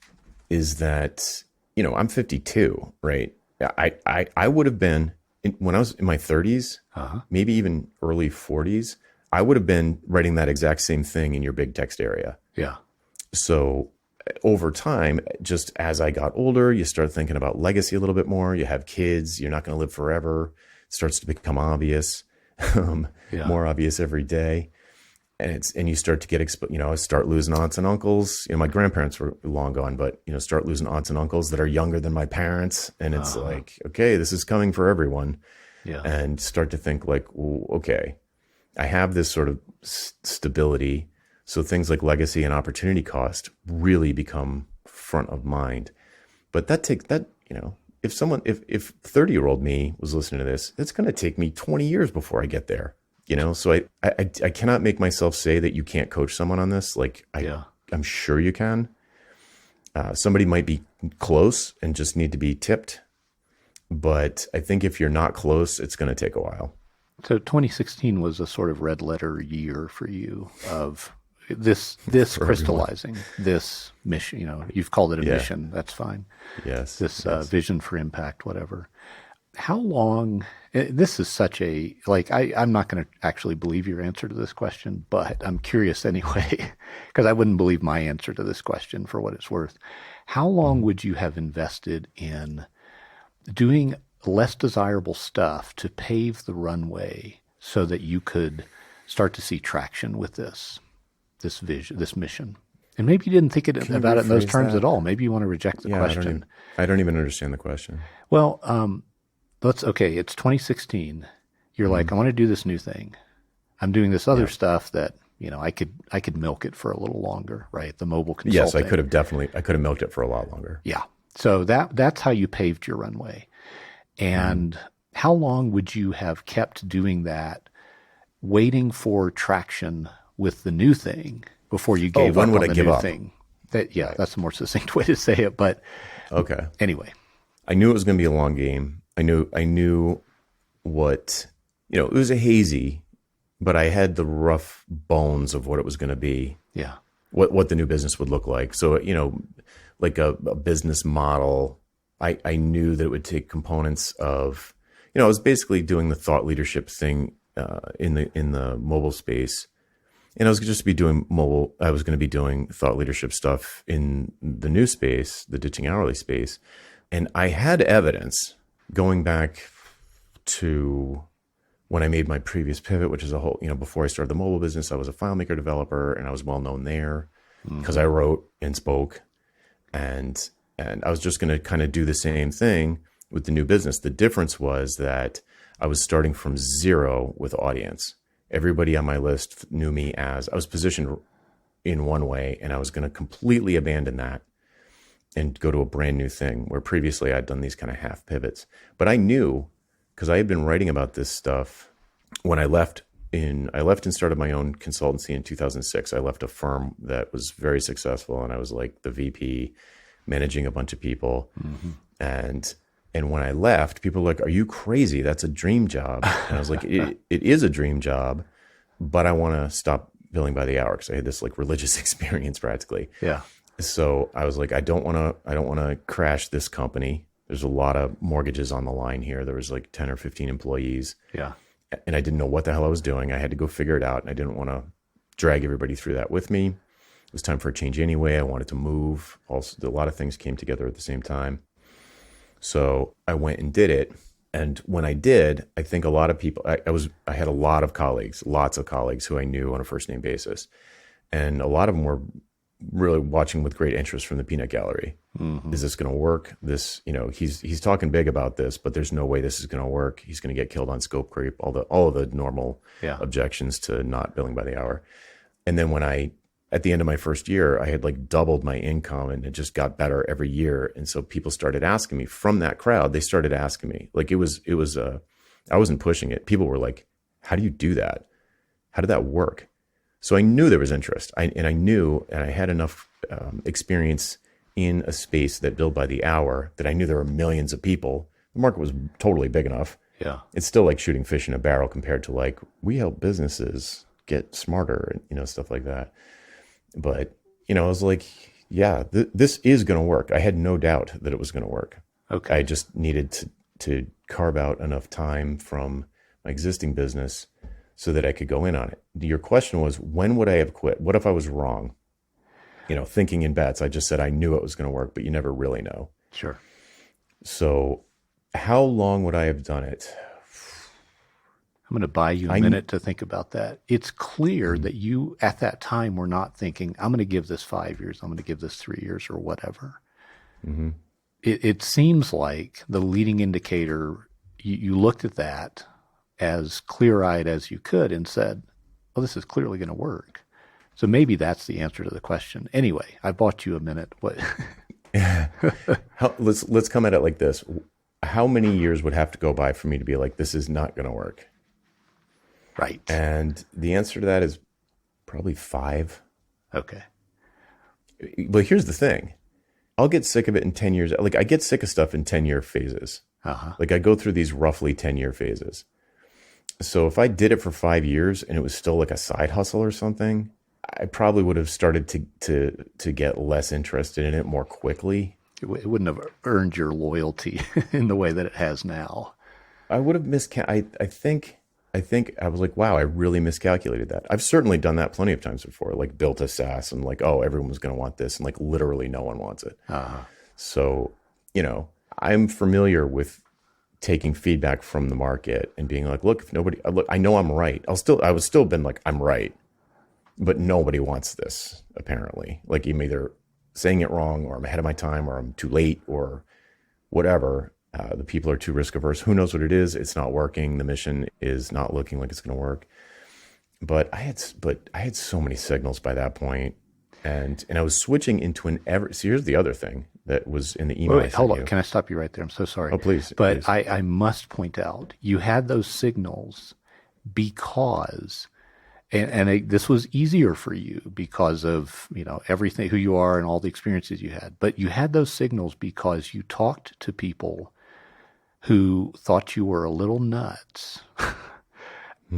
Speaker 1: is that, I'm 52, right? I would have been when I was in my 30s,
Speaker 2: Uh-huh.
Speaker 1: maybe even early 40s, I would have been writing that exact same thing in your big text area.
Speaker 2: Yeah.
Speaker 1: So over time, just as I got older, you start thinking about legacy a little bit more. You have kids, you're not going to live forever. It starts to become obvious,
Speaker 2: Yeah.
Speaker 1: more obvious every day. And you start to get, start losing aunts and uncles. My grandparents were long gone, but, start losing aunts and uncles that are younger than my parents. And it's like, okay, this is coming for everyone.
Speaker 2: Yeah.
Speaker 1: And start to think like, well, okay, I have this sort of stability. So things like legacy and opportunity cost really become front of mind. But that takes that, if 30-year-old me was listening to this, it's going to take me 20 years before I get there. So I cannot make myself say that you can't coach someone on this. Like I'm sure you can. Somebody might be close and just need to be tipped. But I think if you're not close, it's going to take a while.
Speaker 2: So 2016 was a sort of red letter year for you of this crystallizing, this mission. You've called it a mission. That's fine.
Speaker 1: Yes.
Speaker 2: This vision for impact, whatever. How long? This is such a I'm not going to actually believe your answer to this question, but I'm curious anyway, because I wouldn't believe my answer to this question for what it's worth. How long would you have invested in doing less desirable stuff to pave the runway so that you could start to see traction with this vision, this mission? And maybe you didn't think about it in those terms at all. Maybe you want to reject the question.
Speaker 1: I don't even understand the question.
Speaker 2: Well, it's 2016. You're like, I want to do this new thing. I'm doing this other stuff that, I could milk it for a little longer, right? The mobile consulting.
Speaker 1: Yes, I could have milked it for a lot longer.
Speaker 2: Yeah. So that's how you paved your runway. And how long would you have kept doing that, waiting for traction with the new thing before you gave up on the new thing? That's a more succinct way to say it. But
Speaker 1: okay.
Speaker 2: Anyway,
Speaker 1: I knew it was going to be a long game. I knew what, it was a hazy, but I had the rough bones of what it was going to be.
Speaker 2: Yeah.
Speaker 1: What the new business would look like. So, like a business model, I knew that it would take components of, I was basically doing the thought leadership thing in the mobile space. And I was going to be doing thought leadership stuff in the new space, the ditching hourly space. And I had evidence going back to when I made my previous pivot, which is before I started the mobile business, I was a FileMaker developer and I was well known there because I wrote and spoke. And I was just going to kind of do the same thing with the new business. The difference was that I was starting from zero with audience. Everybody on my list knew me as I was positioned in one way, and I was going to completely abandon that and go to a brand new thing where previously I'd done these kind of half pivots. But I knew, because I had been writing about this stuff when I left and started my own consultancy in 2006. I left a firm that was very successful, and I was like the VP managing a bunch of people. And when I left, people were like, "Are you crazy? That's a dream job." And I was like, it is a dream job, but I want to stop billing by the hour because I had this like religious experience practically.
Speaker 2: Yeah.
Speaker 1: So I was like, I don't want to crash this company. There's a lot of mortgages on the line here. There was like 10 or 15 employees.
Speaker 2: Yeah.
Speaker 1: And I didn't know what the hell I was doing. I had to go figure it out. And I didn't want to drag everybody through that with me. It was time for a change anyway. I wanted to move. Also, a lot of things came together at the same time. So I went and did it. And when I did, I think a lot of people, I had a lot of colleagues, lots of colleagues who I knew on a first name basis. And a lot of them were really watching with great interest from the peanut gallery. Is this going to work? This, he's talking big about this, but there's no way this is going to work. He's going to get killed on scope creep, all of the normal objections to not billing by the hour. And then at the end of my first year, I had like doubled my income, and it just got better every year. And so people started asking me from that crowd. They started asking me like, I wasn't pushing it. People were like, "How do you do that? How did that work?" So I knew there was interest. I had enough experience in a space that billed by the hour that I knew there were millions of people. The market was totally big enough.
Speaker 2: Yeah.
Speaker 1: It's still like shooting fish in a barrel compared to like, we help businesses get smarter and, stuff like that. But, I was like, this is going to work. I had no doubt that it was going to work.
Speaker 2: Okay.
Speaker 1: I just needed to carve out enough time from my existing business so that I could go in on it. Your question was, when would I have quit? What if I was wrong? Thinking in bets, I just said I knew it was going to work, but you never really know.
Speaker 2: Sure.
Speaker 1: So how long would I have done it?
Speaker 2: I'm going to buy you a minute to think about that. It's clear that you, at that time, were not thinking, I'm going to give this 5 years, I'm going to give this 3 years, or whatever.
Speaker 1: Mm-hmm.
Speaker 2: It seems like the leading indicator, you looked at that as clear-eyed as you could and said, oh, this is clearly going to work. So maybe that's the answer to the question. Anyway, I bought you a minute. What?
Speaker 1: Let's come at it like this. How many years would have to go by for me to be like, this is not going to work?
Speaker 2: Right.
Speaker 1: And the answer to that is probably 5.
Speaker 2: Okay.
Speaker 1: But here's the thing. I'll get sick of it in 10 years. Like, I get sick of stuff in 10-year phases.
Speaker 2: Uh-huh.
Speaker 1: Like, I go through these roughly 10-year phases. So if I did it for 5 years and it was still like a side hustle or something, I probably would have started to get less interested in it more quickly.
Speaker 2: It wouldn't have earned your loyalty in the way that it has now.
Speaker 1: I would have I think I was like, wow, I really miscalculated that. I've certainly done that plenty of times before, like built a SaaS and like, oh, everyone was going to want this. And like literally no one wants it.
Speaker 2: Uh-huh.
Speaker 1: So, I'm familiar with taking feedback from the market and being like, look, I know I'm right. I was still been like, I'm right, but nobody wants this apparently. Like I'm either saying it wrong or I'm ahead of my time or I'm too late or whatever. The people are too risk averse. Who knows what it is? It's not working. The mission is not looking like it's going to work. But I had so many signals by that point, and I was switching into so here's the other thing that was in the email.
Speaker 2: Wait, hold on. Can I stop you right there? I'm so sorry.
Speaker 1: Oh, please.
Speaker 2: But
Speaker 1: please.
Speaker 2: I must point out, you had those signals because, this was easier for you because of, everything, who you are and all the experiences you had. But you had those signals because you talked to people who thought you were a little nuts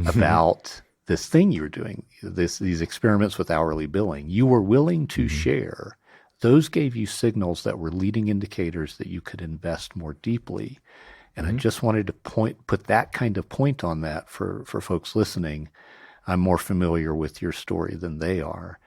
Speaker 2: about this thing you were doing, these experiments with hourly billing. You were willing to share. Those gave you signals that were leading indicators that you could invest more deeply. And I just wanted to put that kind of point on that for folks listening. I'm more familiar with your story than they are.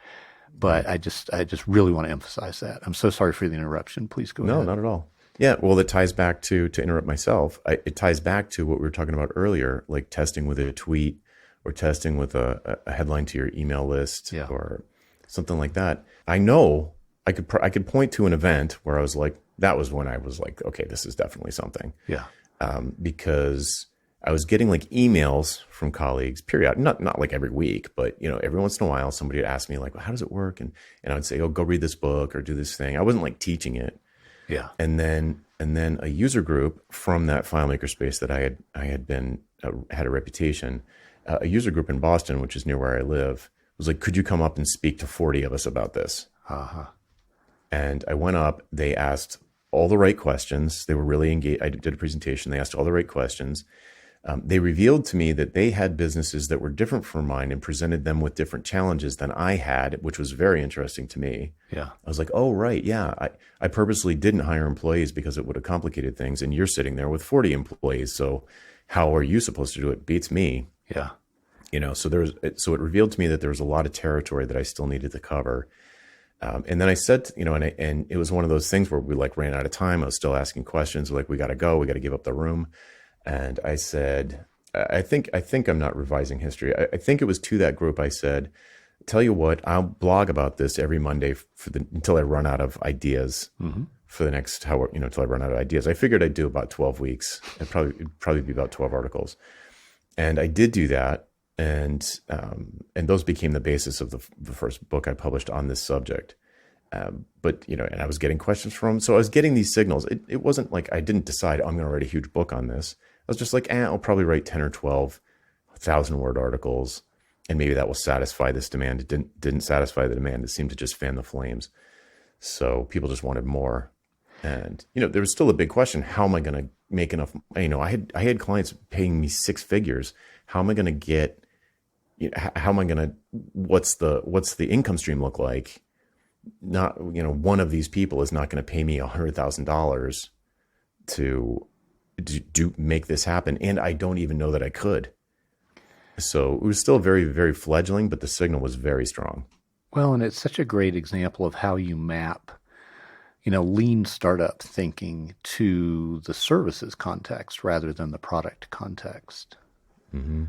Speaker 2: But I just really want to emphasize that. I'm so sorry for the interruption. Please go ahead.
Speaker 1: No, not at all. Yeah, well, it ties back to interrupt myself. It ties back to what we were talking about earlier, like testing with a tweet or testing with a headline to your email list or something like that. I know I could point to an event where I was like, that was when I was like, okay, this is definitely something.
Speaker 2: Yeah.
Speaker 1: Because I was getting like emails from colleagues, period, not like every week, but every once in a while, somebody would ask me like, well, how does it work? And I would say, oh, go read this book or do this thing. I wasn't like teaching it.
Speaker 2: Yeah.
Speaker 1: And then a user group from that FileMaker space that I had been had a reputation, a user group in Boston, which is near where I live, was like, could you come up and speak to 40 of us about this?
Speaker 2: Uh-huh.
Speaker 1: And I went up. They asked all the right questions. They were really engaged. I did a presentation. They asked all the right questions. They revealed to me that they had businesses that were different from mine and presented them with different challenges than I had, which was very interesting to me.
Speaker 2: Yeah.
Speaker 1: I was like, oh, right. Yeah. I purposely didn't hire employees because it would have complicated things. And you're sitting there with 40 employees. So how are you supposed to do it? Beats me.
Speaker 2: Yeah.
Speaker 1: So it revealed to me that there was a lot of territory that I still needed to cover. And then I said, and it was one of those things where we like ran out of time. I was still asking questions. We're like, we got to go. We got to give up the room. And I said, I think I'm not revising history. I think it was to that group. I said, tell you what, I'll blog about this every Monday until I run out of ideas for the next until I run out of ideas. I figured I'd do about 12 weeks. It'd probably be about 12 articles. And I did do that. And those became the basis of the first book I published on this subject. But and I was getting questions from them. So I was getting these signals. It wasn't like I didn't decide I'm going to write a huge book on this. I was just like, I'll probably write 10 or 12,000 word articles, and maybe that will satisfy this demand. It didn't satisfy the demand. It seemed to just fan the flames. So people just wanted more. And there was still a big question: how am I going to make enough? I had clients paying me 6 figures. How am I going to get? How am I going to? What's the income stream look like? Not one of these people is not going to pay me $100,000 to do make this happen, and I don't even know that I could. So it was still very, very fledgling, but the signal was very strong.
Speaker 2: Well, and it's such a great example of how you map, lean startup thinking to the services context rather than the product context.
Speaker 1: Mm-hmm.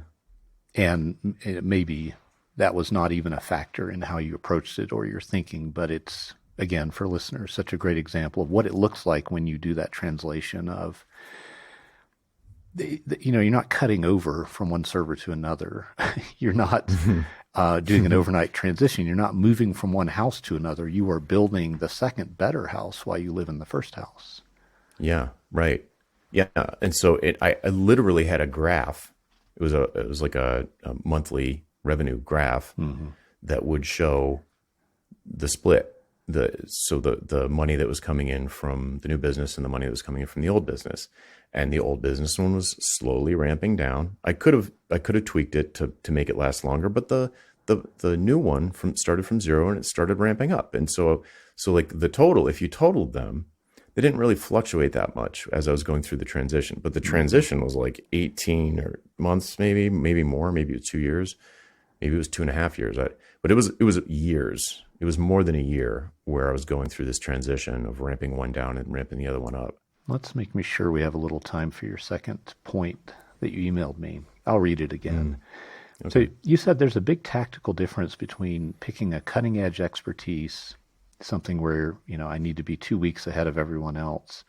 Speaker 2: And maybe that was not even a factor in how you approached it or your thinking, but it's, again, for listeners, such a great example of what it looks like when you do that translation of, you're not cutting over from one server to another. You're not doing an overnight transition. You're not moving from one house to another. You are building the second better house while you live in the first house.
Speaker 1: Yeah, right. Yeah, and so I literally had a graph. It was like a monthly revenue graph that would show the split. The money that was coming in from the new business and the money that was coming in from the old business. And the old business one was slowly ramping down. I could have tweaked it to make it last longer, but the new one started from zero and it started ramping up. And so like the total, if you totaled them, they didn't really fluctuate that much as I was going through the transition. But the transition was like 18 or months, maybe more, maybe it was 2 years, maybe it was 2.5 years. But it was years. It was more than a year where I was going through this transition of ramping one down and ramping the other one up.
Speaker 2: Let's make sure we have a little time for your second point that you emailed me. I'll read it again. Okay. So you said there's a big tactical difference between picking a cutting edge expertise, something where, I need to be 2 weeks ahead of everyone else,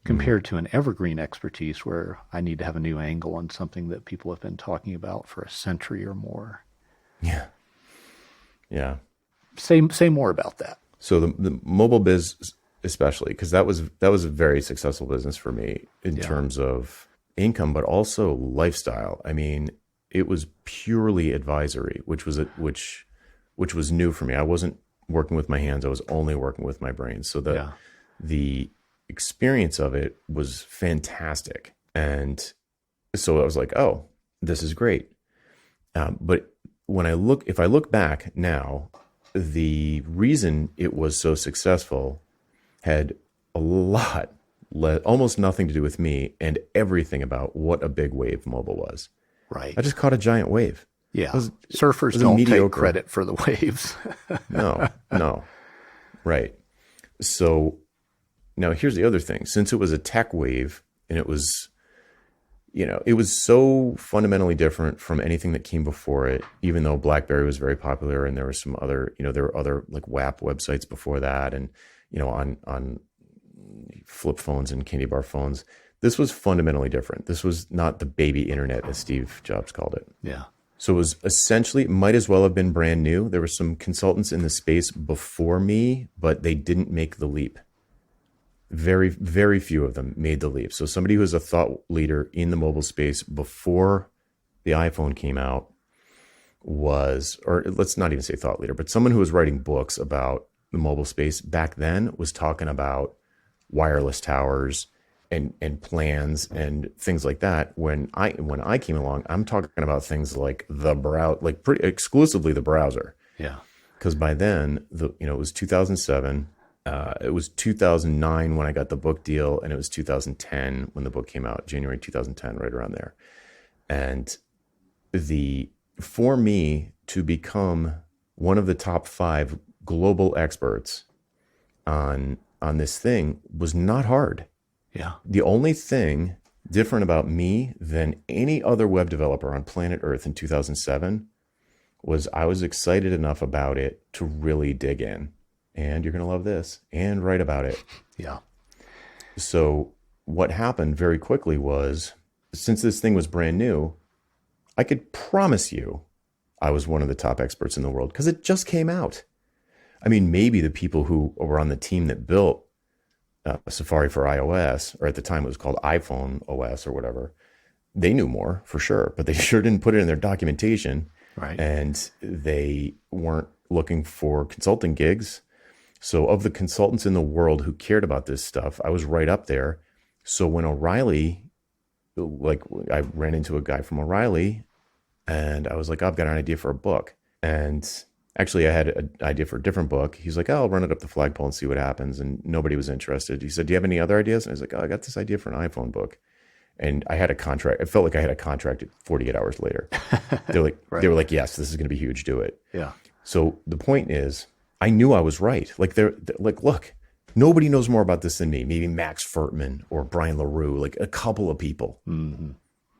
Speaker 2: compared to an evergreen expertise where I need to have a new angle on something that people have been talking about for a century or more.
Speaker 1: Yeah. Yeah.
Speaker 2: Say more about that.
Speaker 1: So the mobile biz, especially, because that was a very successful business for me in terms of income, but also lifestyle. I mean, it was purely advisory, which was new for me. I wasn't working with my hands. I was only working with my brain. So the experience of it was fantastic. And so I was like, oh, this is great. But if I look back now, the reason it was so successful had a lot, almost nothing to do with me and everything about what a big wave mobile was.
Speaker 2: Right.
Speaker 1: I just caught a giant wave.
Speaker 2: Yeah. Surfers don't take credit for the waves.
Speaker 1: No. Right. So now here's the other thing. Since it was a tech wave and it was so fundamentally different from anything that came before it, even though BlackBerry was very popular and there were some other, there were other like WAP websites before that and, on flip phones and candy bar phones. This was fundamentally different. This was not the baby internet, as Steve Jobs called it.
Speaker 2: Yeah.
Speaker 1: So it was essentially, might as well have been brand new. There were some consultants in the space before me, but they didn't make the leap. Very, very few of them made the leap. So somebody who was a thought leader in the mobile space before the iPhone came out was, or let's not even say thought leader, but someone who was writing books about the mobile space back then was talking about wireless towers and plans and things like that. When I came along, I'm talking about things like the browser, like pretty exclusively the browser.
Speaker 2: Yeah.
Speaker 1: Because by then, it was 2007. It was 2009 when I got the book deal, and it was 2010 when the book came out, January 2010, right around there. And for me to become one of the top 5 global experts on this thing was not hard.
Speaker 2: Yeah.
Speaker 1: The only thing different about me than any other web developer on planet Earth in 2007 was I was excited enough about it to really dig in. And you're going to love this, and write about it.
Speaker 2: Yeah.
Speaker 1: So what happened very quickly was, since this thing was brand new, I could promise you I was one of the top experts in the world because it just came out. I mean, maybe the people who were on the team that built Safari for iOS, or at the time it was called iPhone OS or whatever, they knew more for sure, but they sure didn't put it in their documentation.
Speaker 2: Right.
Speaker 1: And they weren't looking for consulting gigs. So of the consultants in the world who cared about this stuff, I was right up there. So when O'Reilly, I ran into a guy from O'Reilly and I was like, I've got an idea for a book. And actually I had an idea for a different book. He's like, I'll run it up the flagpole and see what happens. And nobody was interested. He said, do you have any other ideas? And I was like, I got this idea for an iPhone book. And I had a contract. It felt like I had a contract at 48 hours later. They're like,
Speaker 2: Right.
Speaker 1: they were like, yes, this is going to be huge. Do it.
Speaker 2: Yeah.
Speaker 1: So the point is, I knew I was right. Like they're like, look, nobody knows more about this than me. Maybe Max Furtman or Brian LaRue, like a couple of people.
Speaker 2: Mm-hmm.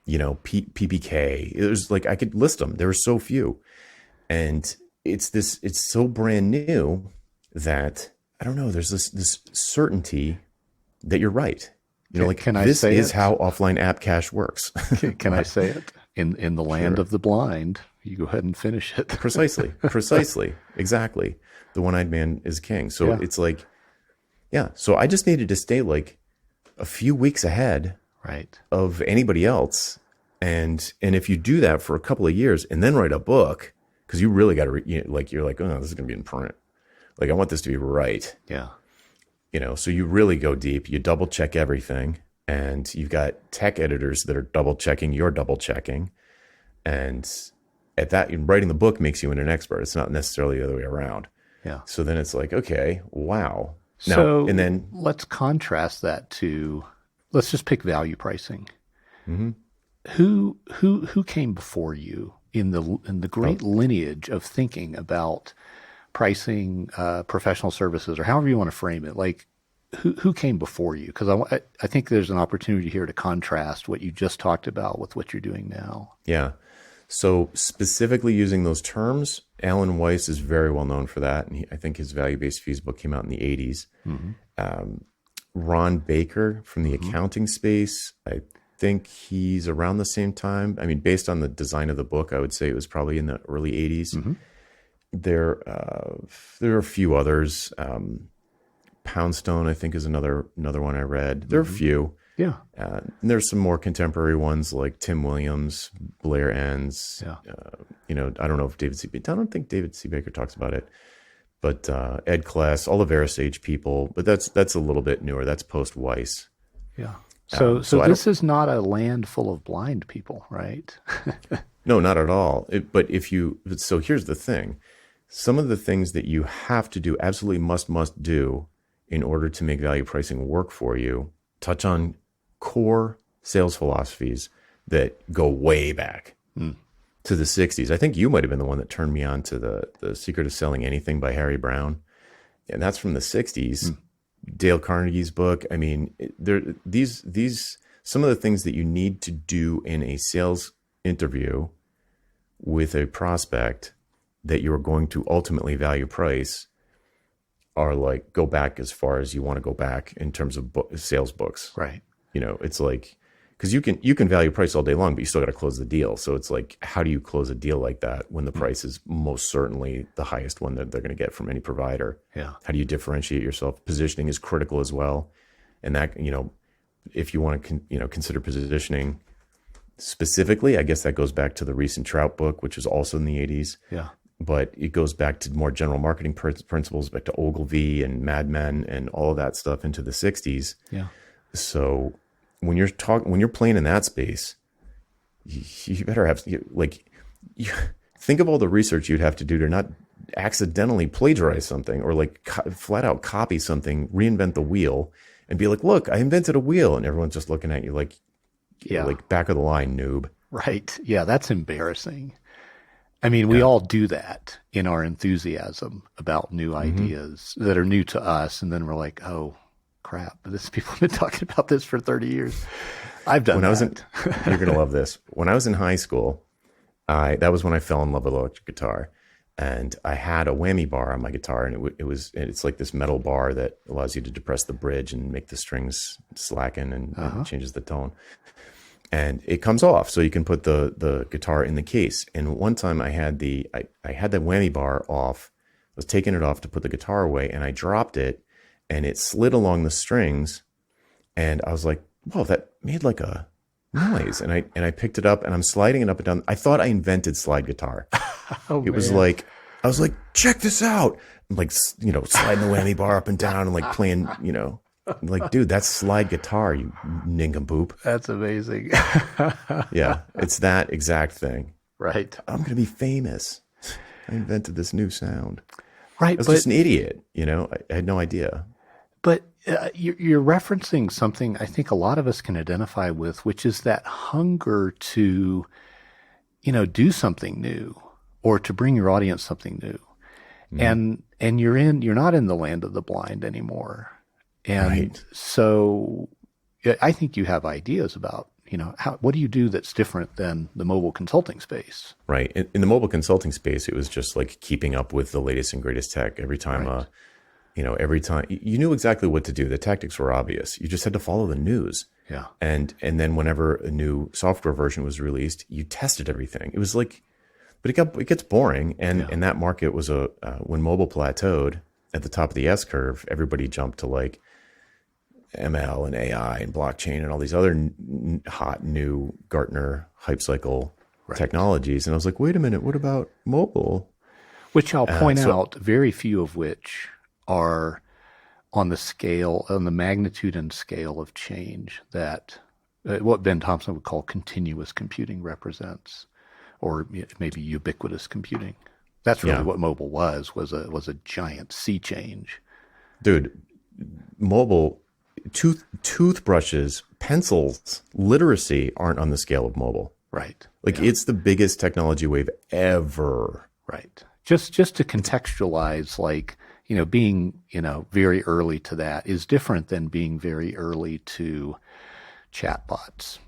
Speaker 1: You know, PPK. It was like I could list them. There were so few, and it's so brand new that I don't know. There's this certainty that you're right. You know, like
Speaker 2: Can I
Speaker 1: this
Speaker 2: say
Speaker 1: is
Speaker 2: it?
Speaker 1: how offline app cache works.
Speaker 2: Can I say it? In the land of the blind, you go ahead and finish it.
Speaker 1: Precisely, exactly. The one-eyed man is king. So
Speaker 2: Yeah.
Speaker 1: it's like, yeah. So I just needed to stay like a few weeks ahead
Speaker 2: Right.
Speaker 1: of anybody else, and if you do that for a couple of years and then write a book, because you really got to you're like, oh, this is going to be in print. Like I want this to be right.
Speaker 2: Yeah.
Speaker 1: You know, so you really go deep. You double check everything, and you've got tech editors that are double checking. You're double checking, and at that, writing the book makes you an expert. It's not necessarily the other way around.
Speaker 2: Yeah.
Speaker 1: So then it's like, okay, wow. Now,
Speaker 2: So
Speaker 1: and then
Speaker 2: let's contrast that to, let's just pick value pricing.
Speaker 1: mhm.
Speaker 2: Who came before you in the great lineage of thinking about pricing professional services, or however you want to frame it? Like, who came before you? Because I think there's an opportunity here to contrast what you just talked about with what you're doing now.
Speaker 1: Yeah. So specifically using those terms, Alan Weiss is very well known for that. And I think his value-based fees book came out in the 80s. Ron Baker from the accounting space, I think he's around the same time. I mean, based on the design of the book, I would say it was probably in the early 80s. There are a few others. Poundstone, I think, is another one I read. There are a few.
Speaker 2: Yeah.
Speaker 1: And there's some more contemporary ones like Tim Williams, Blair Enns.
Speaker 2: Yeah.
Speaker 1: You know, I don't know if I don't think David C. Baker talks about it, but Ed Kless, all the VeraSage people. But that's a little bit newer. That's post Weiss.
Speaker 2: Yeah. So
Speaker 1: so I
Speaker 2: this is not a land full of blind people, right?
Speaker 1: No, not at all. But so here's the thing. Some of the things that you have to do, absolutely must do in order to make value pricing work for you, touch on core sales philosophies that go way back to the 60s. I think you might have been the one that turned me on to the Secret of Selling Anything by Harry Brown. And that's from the 60s. Dale Carnegie's book. I mean, these some of the things that you need to do in a sales interview with a prospect that you're going to ultimately value price are like, go back as far as you want to go back in terms of sales books.
Speaker 2: Right.
Speaker 1: You know, it's like, because you can value price all day long, but you still got to close the deal. So it's like, how do you close a deal like that when the price is most certainly the highest one that they're going to get from any provider?
Speaker 2: Yeah.
Speaker 1: How do you differentiate yourself? Positioning is critical as well. And that, you know, if you want to, consider positioning specifically, I guess that goes back to the recent Trout book, which was also in the 80s.
Speaker 2: Yeah.
Speaker 1: But it goes back to more general marketing principles, back to Ogilvy and Mad Men and all of that stuff into the 60s.
Speaker 2: Yeah.
Speaker 1: So when you're playing in that space, you better have think of all the research you'd have to do to not accidentally plagiarize something or like flat out copy something, reinvent the wheel, and be like, "Look, I invented a wheel," and everyone's just looking at you like, like back of the line noob.
Speaker 2: Right. Yeah, that's embarrassing. I mean, we all do that in our enthusiasm about new ideas that are new to us, and then we're like, "Oh, crap! People have been talking about this for 30 years." I've done that.
Speaker 1: You're gonna love this. When I was in high school, that was when I fell in love with electric guitar, and I had a whammy bar on my guitar, and it's like this metal bar that allows you to depress the bridge and make the strings slacken and changes the tone. And it comes off, so you can put the guitar in the case. And one time I had the whammy bar off. I was taking it off to put the guitar away, and I dropped it, and it slid along the strings. And I was like, "Whoa, that made like a noise!" And I picked it up, and I'm sliding it up and down. I thought I invented slide guitar. It was like I was like, "Check this out!" I'm like, sliding the whammy bar up and down, and like playing, like, dude, that's slide guitar, you nincompoop.
Speaker 2: That's amazing.
Speaker 1: Yeah, it's that exact thing.
Speaker 2: Right.
Speaker 1: I'm going to be famous. I invented this new sound.
Speaker 2: Right.
Speaker 1: I was just an idiot, I had no idea.
Speaker 2: But You're referencing something I think a lot of us can identify with, which is that hunger to, do something new or to bring your audience something new.
Speaker 1: Mhm.
Speaker 2: And you're not in the land of the blind anymore. And
Speaker 1: Right.
Speaker 2: so I think you have ideas about, what do you do that's different than the mobile consulting space?
Speaker 1: Right. In the mobile consulting space, it was just like keeping up with the latest and greatest tech.
Speaker 2: Right.
Speaker 1: Every time you knew exactly what to do. The tactics were obvious. You just had to follow the news.
Speaker 2: Yeah.
Speaker 1: And then whenever a new software version was released, you tested everything. It was like, but it gets boring.
Speaker 2: Yeah.
Speaker 1: And that market was when mobile plateaued at the top of the S curve, everybody jumped to like ML and AI and blockchain and all these other hot new Gartner hype cycle
Speaker 2: Right.
Speaker 1: technologies. And I was like, wait a minute, what about mobile?
Speaker 2: Which I'll point
Speaker 1: So
Speaker 2: out, very few of which are on the magnitude and scale of change that what Ben Thompson would call continuous computing represents, or maybe ubiquitous computing. That's really
Speaker 1: yeah,
Speaker 2: what mobile was a giant sea change.
Speaker 1: dude, mobile toothbrushes, pencils, literacy aren't on the scale of mobile.
Speaker 2: Right.
Speaker 1: Like
Speaker 2: Yeah.
Speaker 1: it's the biggest technology wave ever.
Speaker 2: Right. Just to contextualize, like, being, very early to that is different than being very early to chatbots,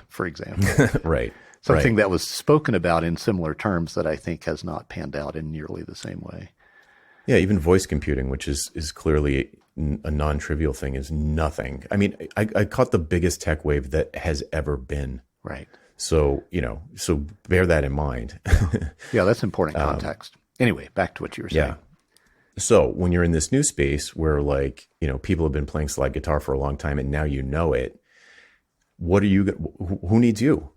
Speaker 2: for example.
Speaker 1: Right.
Speaker 2: Something
Speaker 1: Right.
Speaker 2: that was spoken about in similar terms that I think has not panned out in nearly the same way.
Speaker 1: Yeah, even voice computing, which is clearly a non-trivial thing, is nothing. I mean, I caught the biggest tech wave that has ever been.
Speaker 2: Right.
Speaker 1: So, so bear that in mind.
Speaker 2: Yeah, that's important context. Anyway, back to what you were saying.
Speaker 1: Yeah. So when you're in this new space where like, people have been playing slide guitar for a long time and now you know it, what are you, who needs you?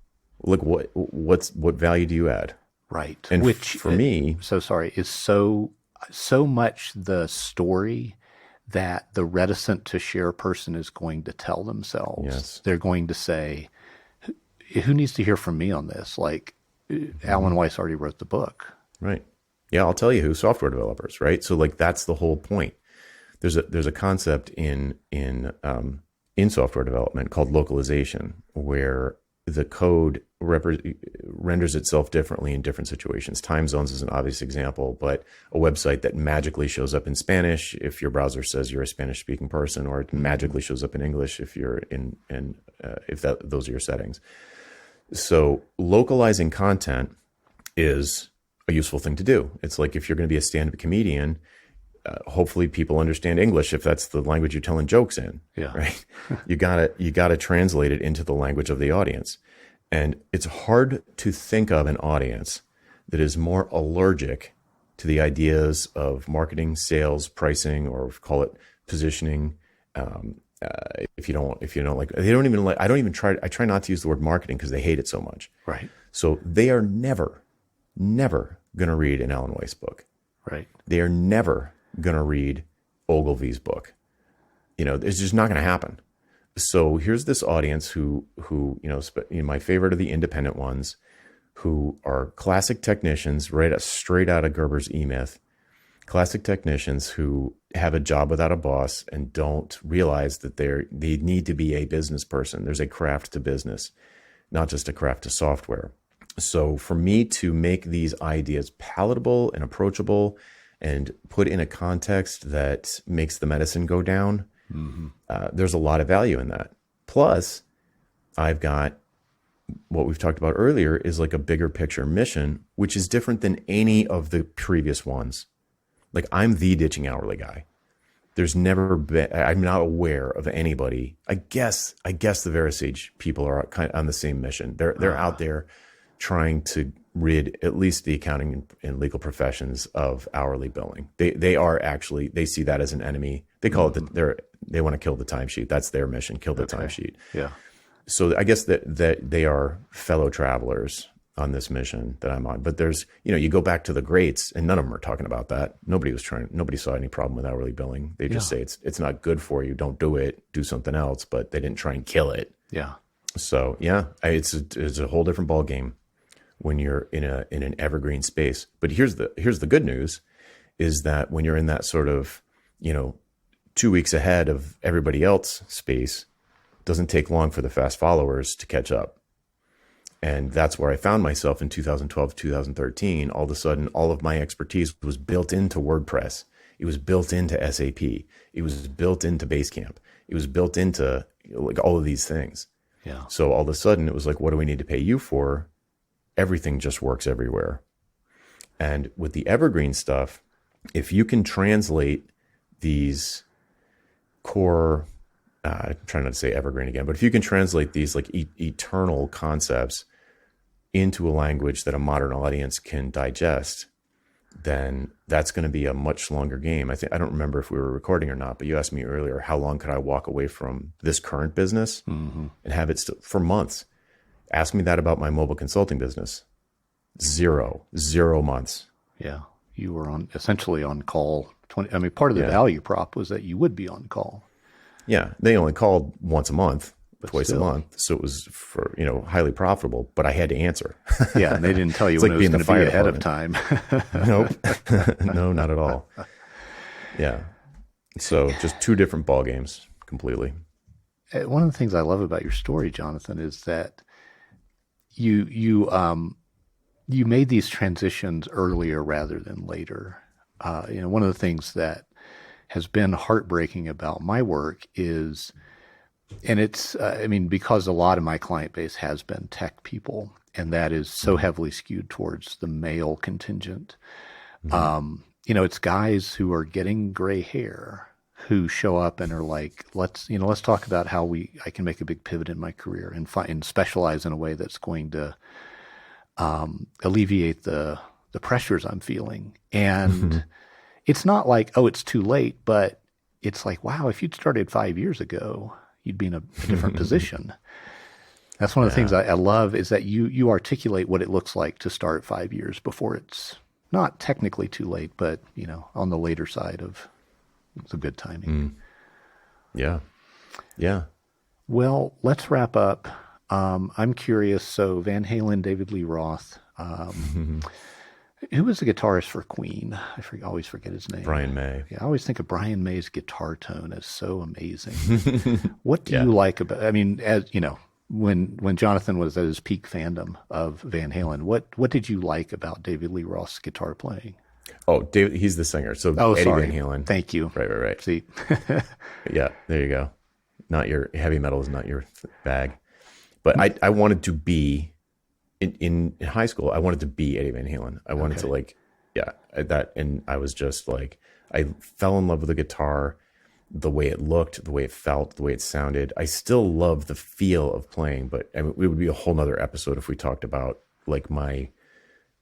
Speaker 1: Like what value do you add?
Speaker 2: Right.
Speaker 1: And
Speaker 2: Which
Speaker 1: for me,
Speaker 2: so sorry, is so much the story that the reticent to share person is going to tell themselves.
Speaker 1: yes.
Speaker 2: They're going to say, who needs to hear from me on this? Like, Alan Weiss already wrote the book.
Speaker 1: Right. Yeah, I'll tell you who, software developers, right? So like that's the whole point. There's a concept in software development called localization, where the code renders itself differently in different situations. Time zones is an obvious example, but a website that magically shows up in Spanish if your browser says you're a Spanish speaking person, or it magically shows up in English if you're if those are your settings. So localizing content is a useful thing to do. It's like if you're going to be a stand-up comedian, hopefully people understand English if that's the language you're telling jokes in.
Speaker 2: Yeah.
Speaker 1: Right. You gotta translate it into the language of the audience. And it's hard to think of an audience that is more allergic to the ideas of marketing, sales, pricing, or call it positioning. If you don't like, they don't even like, I try not to use the word marketing because they hate it so much.
Speaker 2: Right.
Speaker 1: So they are never going to read an Alan Weiss book.
Speaker 2: Right.
Speaker 1: They are never going to read Ogilvy's book. It's just not going to happen. So here's this audience who my favorite are the independent ones, who are classic technicians, straight out of Gerber's E-Myth, classic technicians who have a job without a boss and don't realize that they need to be a business person. There's a craft to business, not just a craft to software. So for me to make these ideas palatable and approachable and put in a context that makes the medicine go down, there's a lot of value in that. Plus, I've got what we've talked about earlier is like a bigger picture mission, which is different than any of the previous ones. Like I'm the ditching hourly guy. There's never been, I'm not aware of anybody. I guess the Verisage people are kind of on the same mission. They're out there trying to rid at least the accounting and legal professions of hourly billing. They see that as an enemy. They call it they want to kill the timesheet. That's their mission, kill the timesheet.
Speaker 2: Yeah.
Speaker 1: So I guess that they are fellow travelers on this mission that I'm on. But there's, you go back to the greats and none of them are talking about that. Nobody saw any problem with hourly billing. They just say it's not good for you. Don't do it. Do something else. But they didn't try and kill it.
Speaker 2: Yeah.
Speaker 1: So yeah, it's a whole different ball game when you're in an evergreen space. But here's the good news is that when you're in that sort of, 2 weeks ahead of everybody else space. Doesn't take long for the fast followers to catch up. And that's where I found myself in 2012, 2013. All of a sudden, all of my expertise was built into WordPress. It was built into SAP. It was built into Basecamp. It was built into like all of these things.
Speaker 2: Yeah.
Speaker 1: So all of a sudden it was like, what do we need to pay you for? Everything just works everywhere. And with the evergreen stuff, if you can translate these core, I'm trying not to say evergreen again, but if you can translate these like eternal concepts into a language that a modern audience can digest, then that's going to be a much longer game. I don't remember if we were recording or not, but you asked me earlier, how long could I walk away from this current business and have it for months? Ask me that about my mobile consulting business. Zero months.
Speaker 2: Yeah. You were essentially on call 20. I mean, part of the value prop was that you would be on call.
Speaker 1: Yeah. They only called once a month,
Speaker 2: But
Speaker 1: twice
Speaker 2: still.
Speaker 1: a month. So it was for, highly profitable, but I had to answer.
Speaker 2: Yeah. And they didn't tell you
Speaker 1: It's
Speaker 2: when
Speaker 1: like
Speaker 2: it was
Speaker 1: being the
Speaker 2: going to be
Speaker 1: fire
Speaker 2: ahead of time.
Speaker 1: Nope. No, not at all. Yeah. So just two different ball games completely.
Speaker 2: One of the things I love about your story, Jonathan, is that you made these transitions earlier rather than later. One of the things that has been heartbreaking about my work is, and it's, because a lot of my client base has been tech people, and that is so heavily skewed towards the male contingent. It's guys who are getting gray hair who show up and are like, let's talk about how I can make a big pivot in my career and specialize in a way that's going to alleviate the pressures I'm feeling. And it's not like, oh, it's too late, but it's like, wow, if you'd started 5 years ago, you'd be in a different position. That's one of the things I love, is that you articulate what it looks like to start 5 years before it's not technically too late, but on the later side of the good timing.
Speaker 1: Yeah. Yeah.
Speaker 2: Well, let's wrap up. I'm curious. So Van Halen, David Lee Roth, who was the guitarist for Queen? I always forget his name.
Speaker 1: Brian May.
Speaker 2: Yeah, I always think of Brian May's guitar tone as so amazing. What do you like about? When Jonathan was at his peak fandom of Van Halen, what did you like about David Lee Roth's guitar playing?
Speaker 1: Oh, David, he's the singer. So Eddie
Speaker 2: sorry.
Speaker 1: Van Halen.
Speaker 2: Thank you.
Speaker 1: Right.
Speaker 2: See,
Speaker 1: Yeah, there you go. Not your heavy metal is not your bag. But I wanted to be in high school. I wanted to be Eddie Van Halen. I wanted to and I was just like, I fell in love with the guitar, the way it looked, the way it felt, the way it sounded. I still love the feel of playing, but it would be a whole nother episode if we talked about like my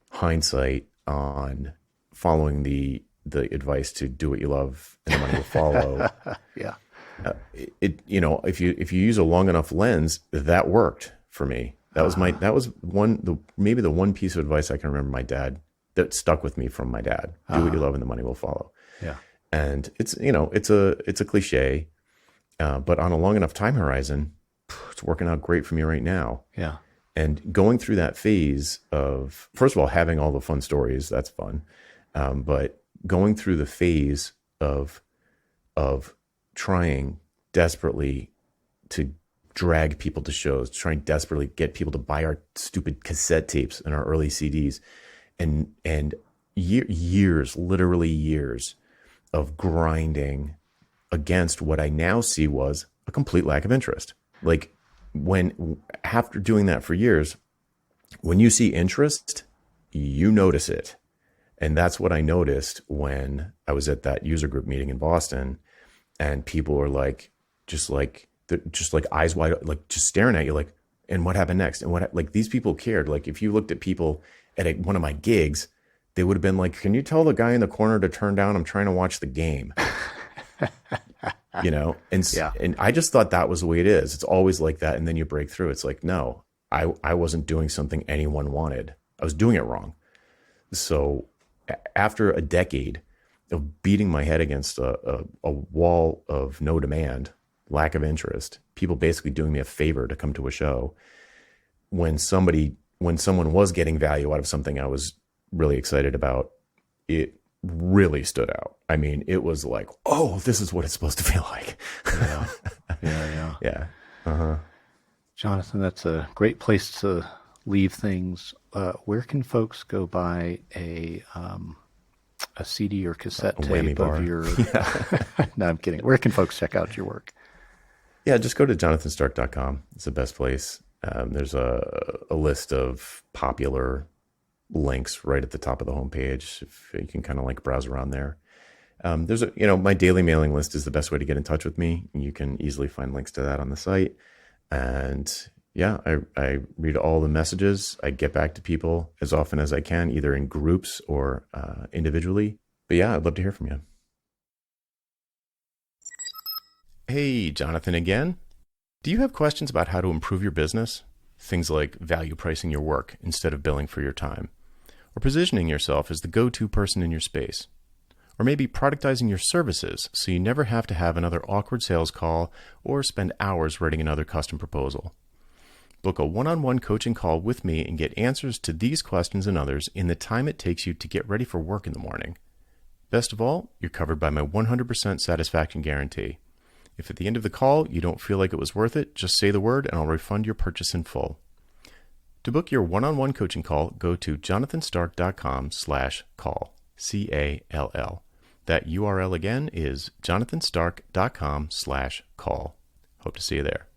Speaker 1: hindsight on following the advice to do what you love and the money will follow.
Speaker 2: yeah.
Speaker 1: If you use a long enough lens, that worked for me. That was maybe the one piece of advice I can remember my dad that stuck with me from my dad. Do what you love and the money will follow.
Speaker 2: Yeah.
Speaker 1: And it's a cliche, but on a long enough time horizon, it's working out great for me right now.
Speaker 2: Yeah.
Speaker 1: And going through that phase of, first of all, having all the fun stories, that's fun. But going through the phase of trying desperately to drag people to shows, trying desperately get people to buy our stupid cassette tapes and our early CDs, and years, literally years of grinding against what I now see was a complete lack of interest. Like after doing that for years, when you see interest, you notice it. And that's what I noticed when I was at that user group meeting in Boston, and people were like, just like eyes wide, like just staring at you, like, and what happened next? And like these people cared. Like if you looked at people at one of my gigs, they would have been like, can you tell the guy in the corner to turn down? I'm trying to watch the game. And I just thought that was the way it is. It's always like that. And then you break through. It's like, no, I wasn't doing something anyone wanted. I was doing it wrong. So after a decade of beating my head against a wall of no demand, lack of interest, people basically doing me a favor to come to a show, when someone was getting value out of something I was really excited about, it really stood out. I mean, it was like, oh, this is what it's supposed to feel like.
Speaker 2: Yeah. Yeah.
Speaker 1: Yeah. Uh-huh.
Speaker 2: Jonathan, that's a great place to leave things. Where can folks go buy a CD or cassette
Speaker 1: A whammy
Speaker 2: tape
Speaker 1: bar.
Speaker 2: of your? No, I'm kidding. Where can folks check out your work?
Speaker 1: Yeah, just go to jonathансtark.com. It's the best place. There's a list of popular links right at the top of the homepage. If you can kind of like browse around there. There's my daily mailing list is the best way to get in touch with me. You can easily find links to that on the site. And yeah, I read all the messages. I get back to people as often as I can, either in groups or individually. But yeah, I'd love to hear from you. Hey, Jonathan again. Do you have questions about how to improve your business? Things like value pricing your work instead of billing for your time, or positioning yourself as the go-to person in your space, or maybe productizing your services so you never have to have another awkward sales call or spend hours writing another custom proposal. Book a one-on-one coaching call with me and get answers to these questions and others in the time it takes you to get ready for work in the morning. Best of all, you're covered by my 100% satisfaction guarantee. If at the end of the call you don't feel like it was worth it, just say the word and I'll refund your purchase in full. To book your one-on-one coaching call, go to jonathансtark.com/call, CALL. That URL again is jonathансtark.com/call. Hope to see you there.